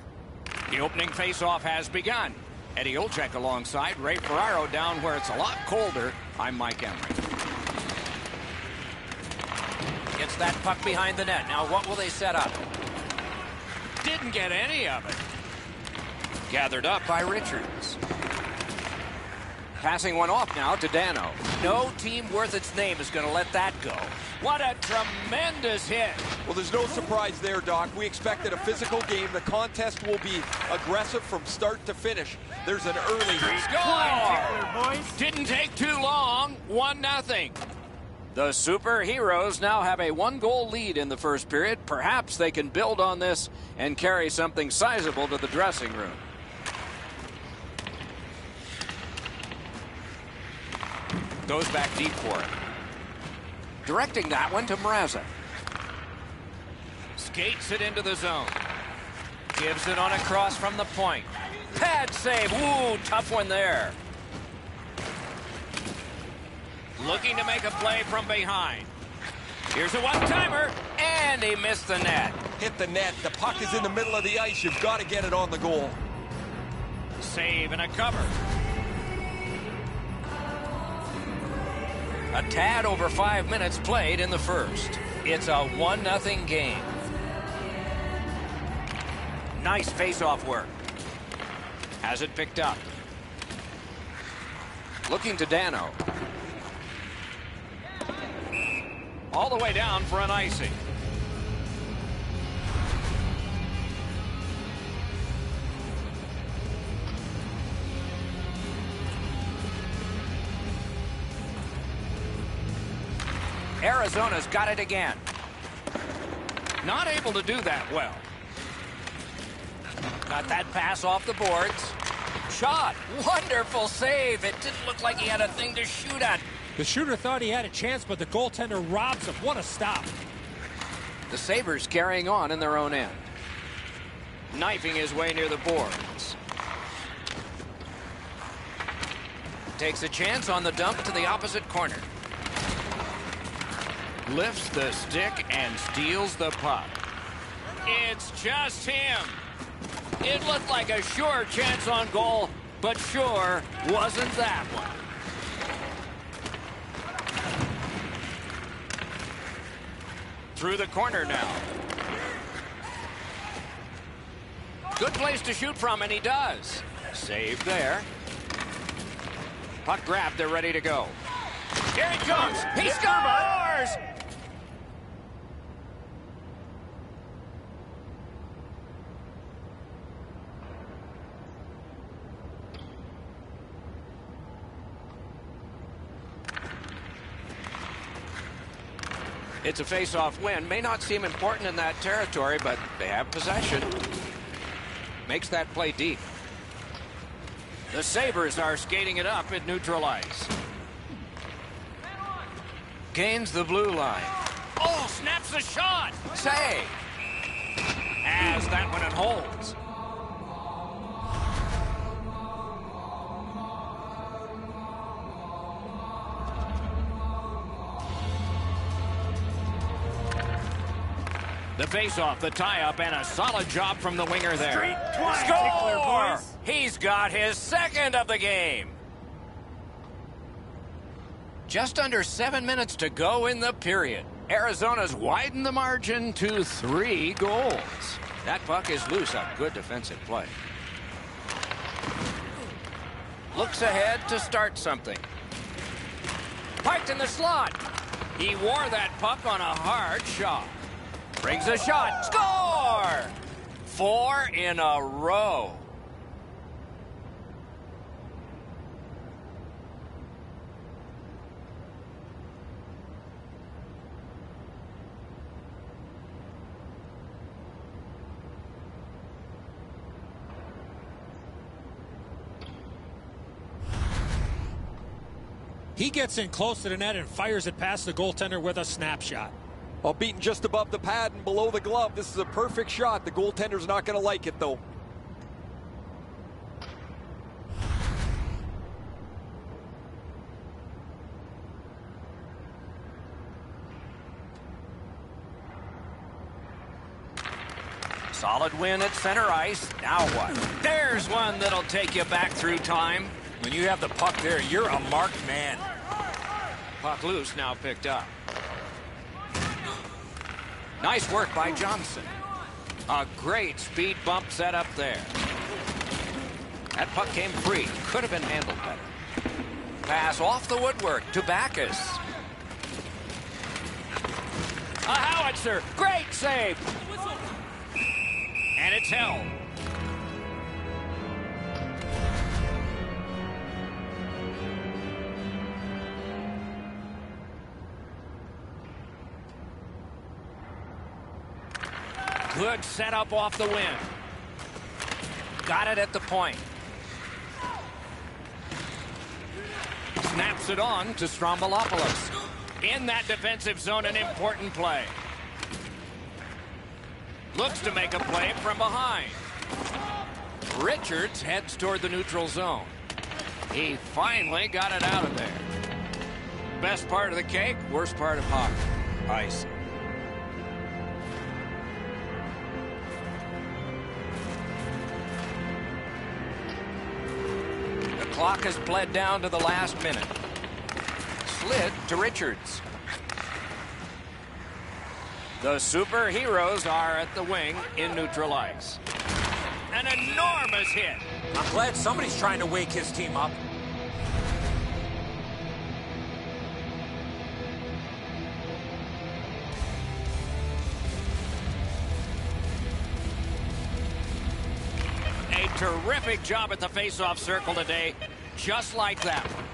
The opening faceoff has begun. Eddie Olczyk alongside Ray Ferraro down where it's a lot colder. I'm Mike Emery. Gets that puck behind the net. Now what will they set up? Didn't get any of it. Gathered up by Richards. Passing one off now to Dano. No team worth its name is going to let that go. What a tremendous hit. Well, there's no surprise there, Doc. We expected a physical game. The contest will be aggressive from start to finish. There's an early score. Didn't take too long. 1-0. The Superheroes now have a 1-goal lead in the first period. Perhaps they can build on this and carry something sizable to the dressing room. Goes back deep for it. Directing that one to Mrazek. Skates it into the zone. Gives it on a cross from the point. Pad save. Ooh, tough one there. Looking to make a play from behind. Here's a one-timer, and he missed the net. Hit the net. The puck is in the middle of the ice. You've got to get it on the goal. Save and a cover. A tad over 5 minutes played in the first. It's a 1-0 game. Nice face-off work. Has it picked up. Looking to Dano. All the way down for an icing. Arizona's got it again. Not able to do that well. Got that pass off the boards. Shot. Wonderful save. It didn't look like he had a thing to shoot at. The shooter thought he had a chance, but the goaltender robs him. What a stop. The Sabres carrying on in their own end. Knifing his way near the boards. Takes a chance on the dump to the opposite corner. Lifts the stick and steals the puck. It's just him. It looked like a sure chance on goal, but sure wasn't that one. Through the corner now. Good place to shoot from, and he does. Save there. Puck grabbed, they're ready to go. Here he comes. He scores! It's a face-off win. May not seem important in that territory, but they have possession. Makes that play deep. The Sabres are skating it up at neutral ice. Gains the blue line. Oh, snaps the shot. Save. Has that one and holds. The face-off, the tie-up, and a solid job from the winger there. Score! He's got his second of the game. Just under 7 minutes to go in the period. Arizona's widened the margin to 3 goals. That puck is loose. A good defensive play. Looks ahead to start something. Parked in the slot. He wore that puck on a hard shot. Brings a shot. Score! 4 in a row. He gets in close to the net and fires it past the goaltender with a snapshot. Well, beaten just above the pad and below the glove. This is a perfect shot. The goaltender's not going to like it, though. Solid win at center ice. Now what? There's one that'll take you back through time. When you have the puck there, you're a marked man. Puck loose, now picked up. Nice work by Johnson. A great speed bump set up there. That puck came free. Could have been handled better. Pass off the woodwork to Backus. A howitzer. Great save. And it's held. Good setup off the win. Got it at the point. Snaps it on to Strombolopoulos. In that defensive zone, an important play. Looks to make a play from behind. Richards heads toward the neutral zone. He finally got it out of there. Best part of the cake, worst part of hockey. Ice. The clock has bled down to the last minute. Slid to Richards. The superheroes are at the wing in neutral ice. An enormous hit. I'm glad somebody's trying to wake his team up. A terrific job at the face-off circle today, just like that one.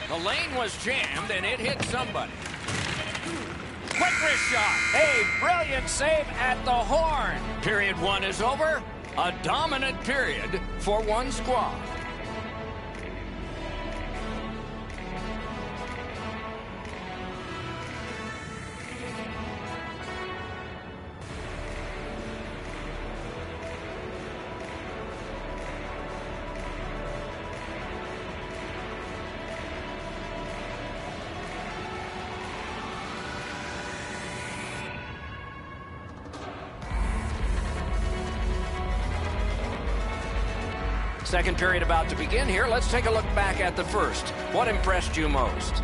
The lane was jammed, and it hit somebody. Quick wrist shot. A brilliant save at the horn. Period one is over. A dominant period for one squad. Second period about to begin here. Let's take a look back at the first. What impressed you most?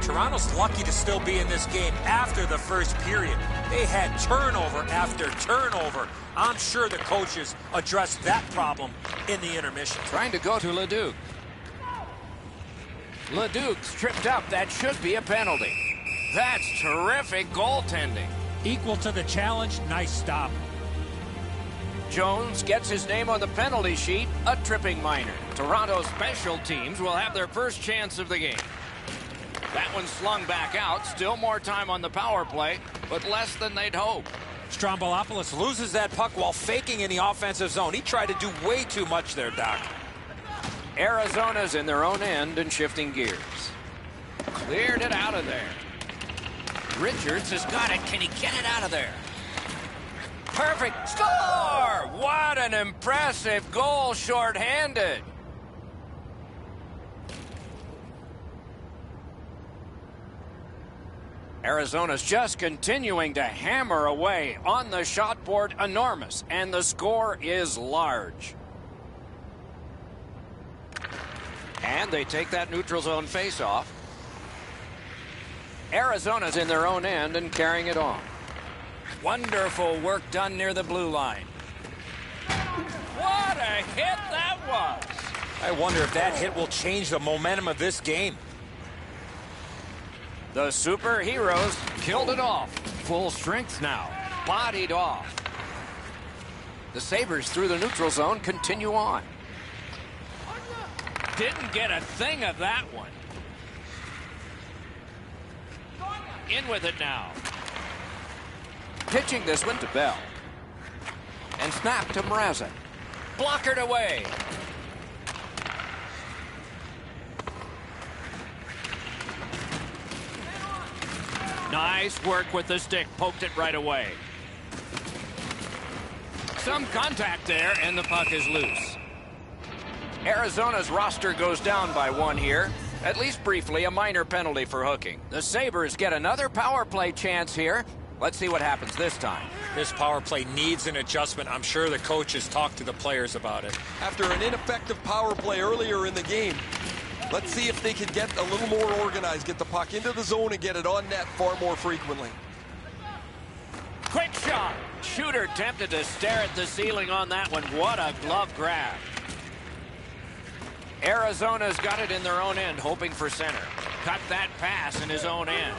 Toronto's lucky to still be in this game after the first period. They had turnover after turnover. I'm sure the coaches addressed that problem in the intermission. Trying to go to Leduc. Leduc's tripped up. That should be a penalty. That's terrific goaltending. Equal to the challenge. Nice stop. Jones gets his name on the penalty sheet, a tripping minor. Toronto's special teams will have their first chance of the game. That one slung back out. Still more time on the power play, but less than they'd hope. Strombolopoulos loses that puck while faking in the offensive zone. He tried to do way too much there, Doc. Arizona's in their own end and shifting gears. Cleared it out of there. Richards has got it. Can he get it out of there? Perfect score! What an impressive goal shorthanded. Arizona's just continuing to hammer away on the shot board. Enormous, and the score is large. And they take that neutral zone face-off. Arizona's in their own end and carrying it on. Wonderful work done near the blue line. What a hit that was! I wonder if that hit will change the momentum of this game. The superheroes killed it off. Full strength now. Bodied off. The Sabres through the neutral zone continue on. Didn't get a thing of that one. In with it now. Pitching this one to Bell. And snap to Mrazek. Blockered away. Nice work with the stick. Poked it right away. Some contact there, and the puck is loose. Arizona's roster goes down by one here. At least briefly, a minor penalty for hooking. The Sabres get another power play chance here. Let's see what happens this time. This power play needs an adjustment. I'm sure the coaches talked to the players about it. After an ineffective power play earlier in the game, let's see if they can get a little more organized, get the puck into the zone and get it on net far more frequently. Quick shot. Shooter tempted to stare at the ceiling on that one. What a glove grab. Arizona's got it in their own end, hoping for center. Cut that pass in his own end.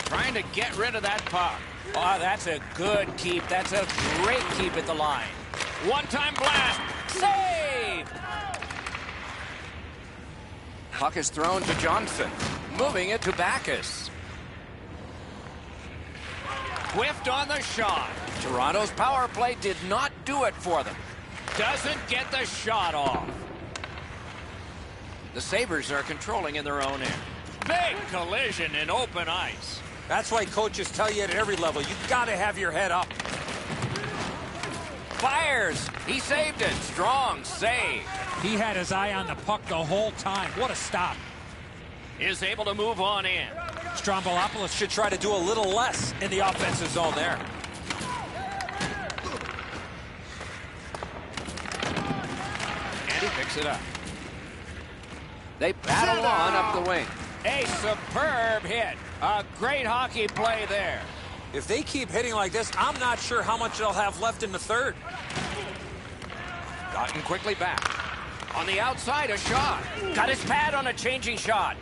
Trying to get rid of that puck. Oh, that's a good keep. That's a great keep at the line. One-time blast. Save! Puck is thrown to Johnson. Moving it to Backus. Whiffed on the shot. Toronto's power play did not do it for them. Doesn't get the shot off. The Sabres are controlling in their own end. Big collision in open ice. That's why coaches tell you at every level, you've got to have your head up. Fires. He saved it. Strong save. He had his eye on the puck the whole time. What a stop. Is able to move on in. Strombolopoulos should try to do a little less in the offensive zone there. And he picks it up. They battle on up the wing. A superb hit. A great hockey play there. If they keep hitting like this, I'm not sure how much they'll have left in the third. Gotten quickly back. On the outside, a shot. Got his pad on a changing shot.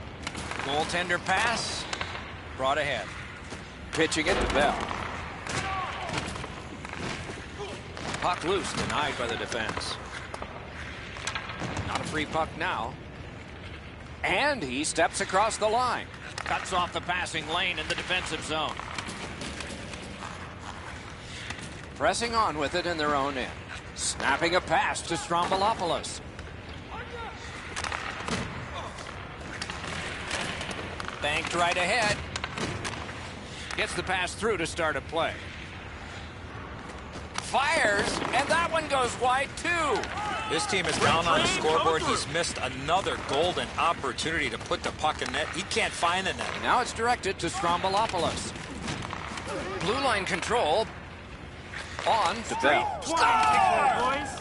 Goaltender pass. Brought ahead. Pitching it to Bell. Puck loose, denied by the defense. Not a free puck now. And he steps across the line. Cuts off the passing lane in the defensive zone. Pressing on with it in their own end. Snapping a pass to Strombolopoulos. Banked right ahead. Gets the pass through to start a play. Fires, and that one goes wide too. This team is down on the scoreboard. He's missed another golden opportunity to put the puck in net. He can't find the net. Now it's directed to Strombolopoulos. Blue line control. On to Bell. Score!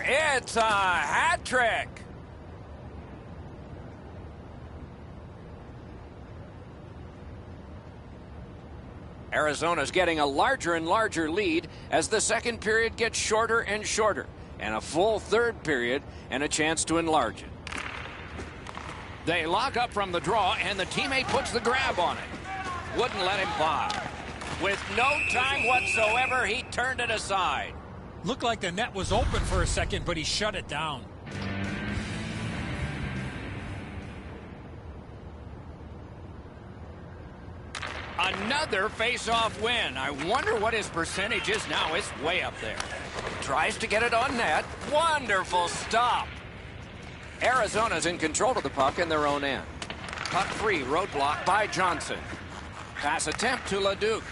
It's a hat trick. Arizona's getting a larger and larger lead as the second period gets shorter and shorter, and a full third period and a chance to enlarge it. They lock up from the draw, and the teammate puts the grab on it. Wouldn't let him by. With no time whatsoever, he turned it aside. Looked like the net was open for a second, but he shut it down. Another face-off win. I wonder what his percentage is now. It's way up there. Tries to get it on net. Wonderful stop. Arizona's in control of the puck in their own end. Puck free, roadblock by Johnson. Pass attempt to Leduc.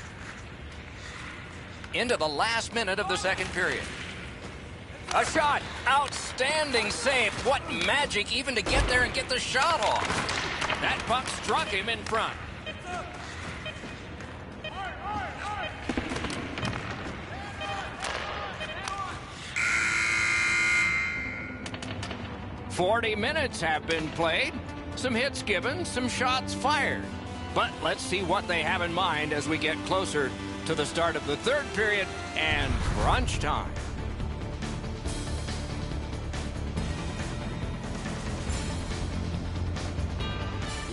Into the last minute of the second period. A shot. Outstanding save. What magic even to get there and get the shot off. That puck struck him in front. "40 minutes have been played, some hits given, some shots fired. But let's see what they have in mind as we get closer to the start of the third period and crunch time."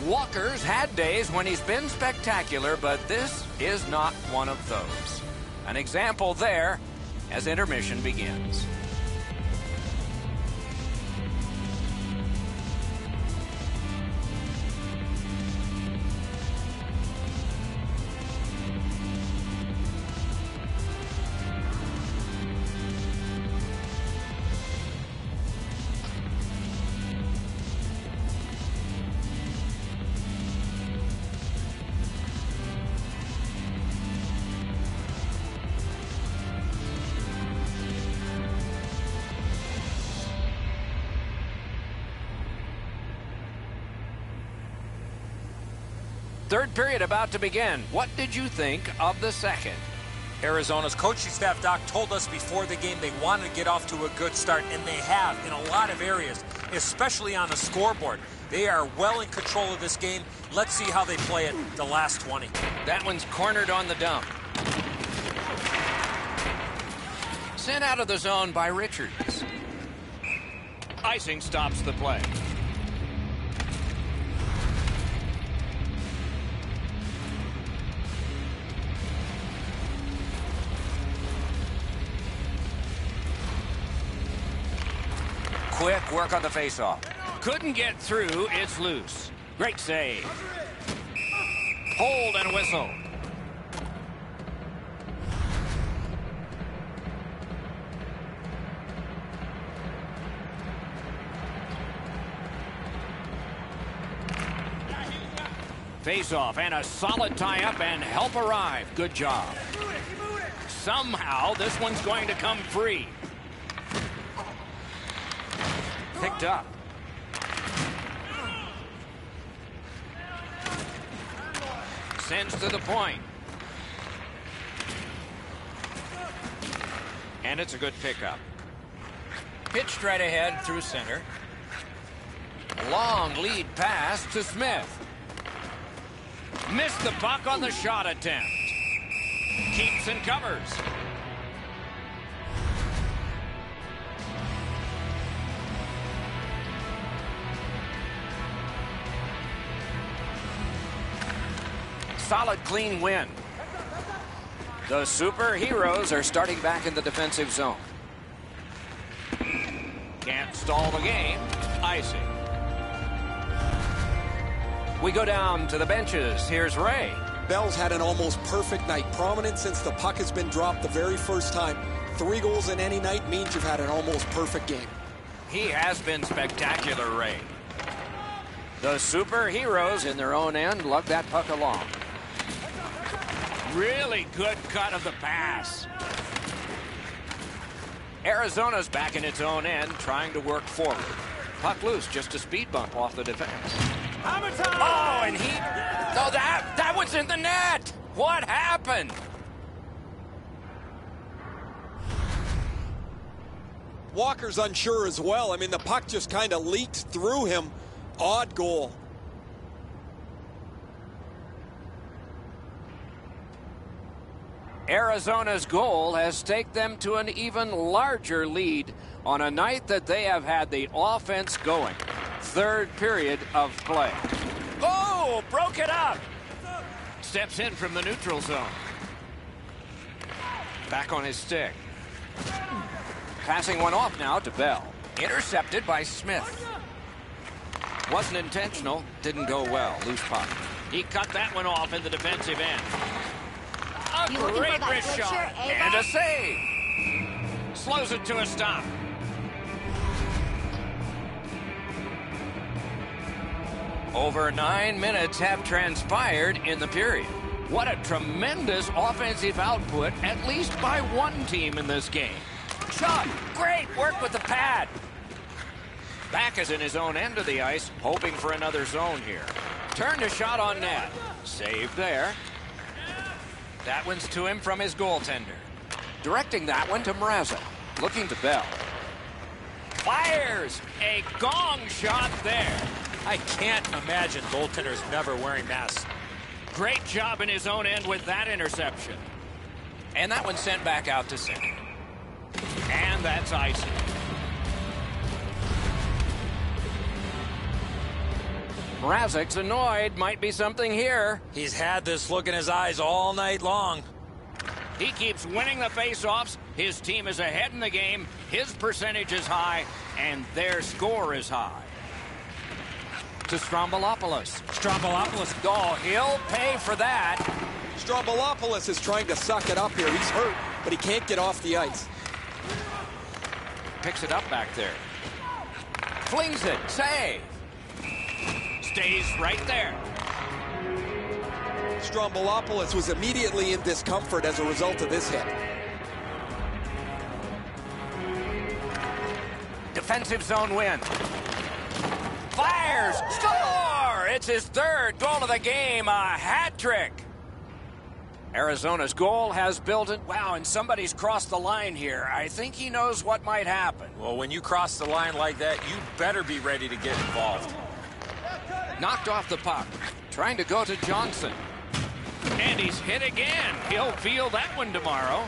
Walker's had days when he's been spectacular, but this is not one of those. An example there as intermission begins. Third period about to begin. What did you think of the second? Arizona's coaching staff, Doc, told us before the game they wanted to get off to a good start, and they have in a lot of areas, especially on the scoreboard. They are well in control of this game. Let's see how they play it the last 20. That one's cornered on the dump. Sent out of the zone by Richards. Icing stops the play. Quick work on the faceoff. Couldn't get through. It's loose. Great save. Hold and whistle. Face-off and a solid tie-up and help arrive. Good job. Somehow this one's going to come free. Picked up. Sends to the point. And it's a good pickup. Pitched right ahead through center. Long lead pass to Smith. Missed the puck on the shot attempt. Keeps and covers. Solid, clean win. The superheroes are starting back in the defensive zone. Can't stall the game. Icing. We go down to the benches. Here's Ray. Bell's had an almost perfect night. Prominent since the puck has been dropped the very first time. 3 goals in any night means you've had an almost perfect game. He has been spectacular, Ray. The superheroes in their own end lug that puck along. Really good cut of the pass. Arizona's back in its own end, trying to work forward. Puck loose, just a speed bump off the defense. Oh, and he... Oh, that was in the net! What happened? Walker's unsure as well. I mean, the puck just kind of leaked through him. Odd goal. Arizona's goal has taken them to an even larger lead on a night that they have had the offense going. Third period of play. Oh, broke it up. Steps in from the neutral zone. Back on his stick. Passing one off now to Bell. Intercepted by Smith. Wasn't intentional. Didn't go well. Loose puck. He cut that one off in the defensive end. A great wrist shot. And a save. Slows it to a stop. Over 9 minutes have transpired in the period. What a tremendous offensive output, at least by one team in this game. Shot. Great work with the pad. Back is in his own end of the ice, hoping for another zone here. Turned a shot on net. Saved there. That one's to him from his goaltender. Directing that one to Mrazek. Looking to Bell. Fires. A gong shot there. I can't imagine goaltenders never wearing masks. Great job in his own end with that interception. And that one sent back out to center. And that's icing. Mrazek's annoyed. Might be something here. He's had this look in his eyes all night long. He keeps winning the faceoffs. His team is ahead in the game. His percentage is high, and their score is high. To Strombolopoulos. Strombolopoulos. Oh, he'll pay for that. Strombolopoulos is trying to suck it up here. He's hurt, but he can't get off the ice. Picks it up back there. Flings it. Save. Stays right there. Strombolopoulos was immediately in discomfort as a result of this hit. Defensive zone win. Fires. Score! It's his third goal of the game. A hat trick. Arizona's goal has built it. Wow, and somebody's crossed the line here. I think he knows what might happen. Well, when you cross the line like that, you better be ready to get involved. Knocked off the puck. Trying to go to Johnson. And he's hit again. He'll feel that one tomorrow.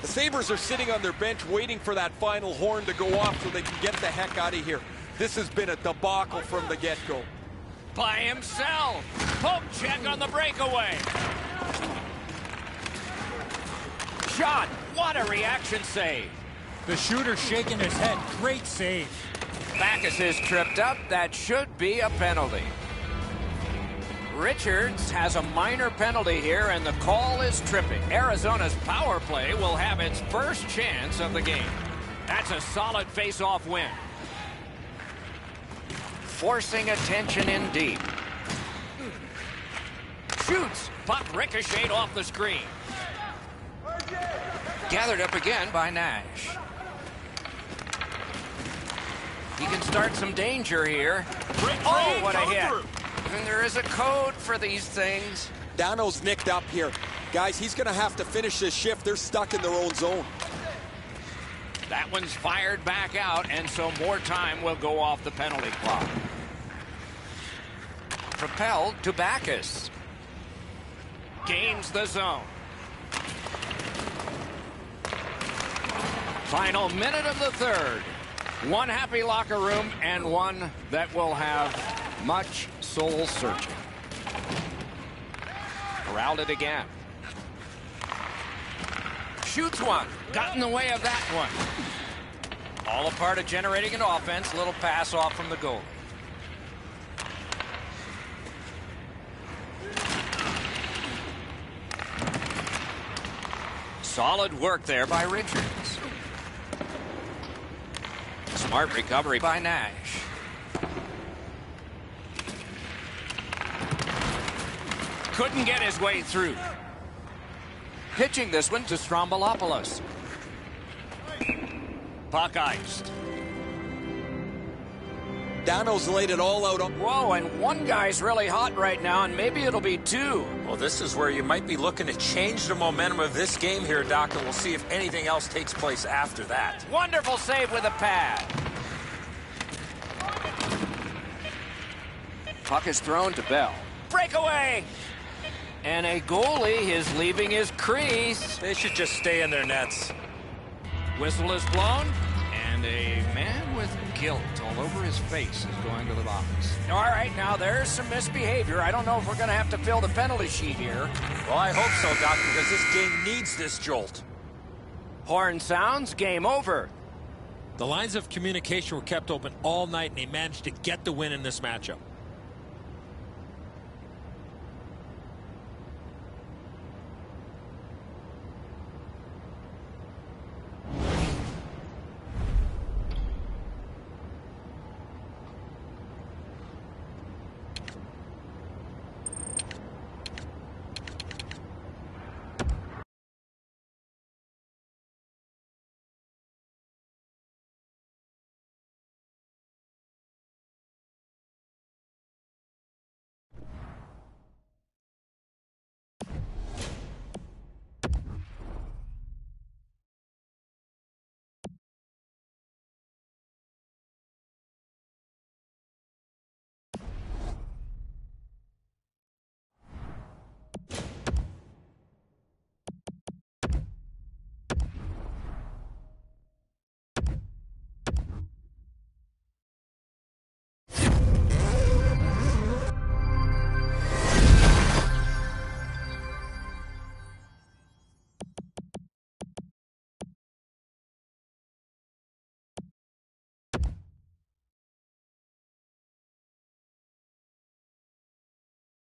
The Sabres are sitting on their bench waiting for that final horn to go off so they can get the heck out of here. This has been a debacle from the get-go. By himself. Poke check on the breakaway. Shot. What a reaction save. The shooter shaking his head. Great save. Backus is tripped up. That should be a penalty. Richards has a minor penalty here, and the call is tripping. Arizona's power play will have its first chance of the game. That's a solid face-off win. Forcing attention in deep. Shoots. Puck ricocheted off the screen. Gathered up again by Nash. He can start some danger here. Oh, what a hit. And there is a code for these things. Dano's nicked up here. Guys, he's going to have to finish this shift. They're stuck in their own zone. That one's fired back out, and so more time will go off the penalty clock. Propelled to Backus. Gains the zone. Final minute of the third. One happy locker room and one that will have much soul searching. Corralled it again. Shoots one. Got in the way of that one. All a part of generating an offense. Little pass off from the goal. Solid work there by Richards. Smart recovery by Nash. Couldn't get his way through. Pitching this one to Strombolopoulos. Puck iced. Dano's laid it all out on. Whoa, and one guy's really hot right now, and maybe it'll be two. Well, this is where you might be looking to change the momentum of this game here, Doc, and we'll see if anything else takes place after that. Wonderful save with a pad. Puck is thrown to Bell. Breakaway! And a goalie is leaving his crease. They should just stay in their nets. Whistle is blown, and a man with guilt all over his face is going to the box. All right, now there's some misbehavior. I don't know if we're going to have to fill the penalty sheet here. Well, I hope so, Doc, because this game needs this jolt. Horn sounds, game over. The lines of communication were kept open all night, and they managed to get the win in this matchup.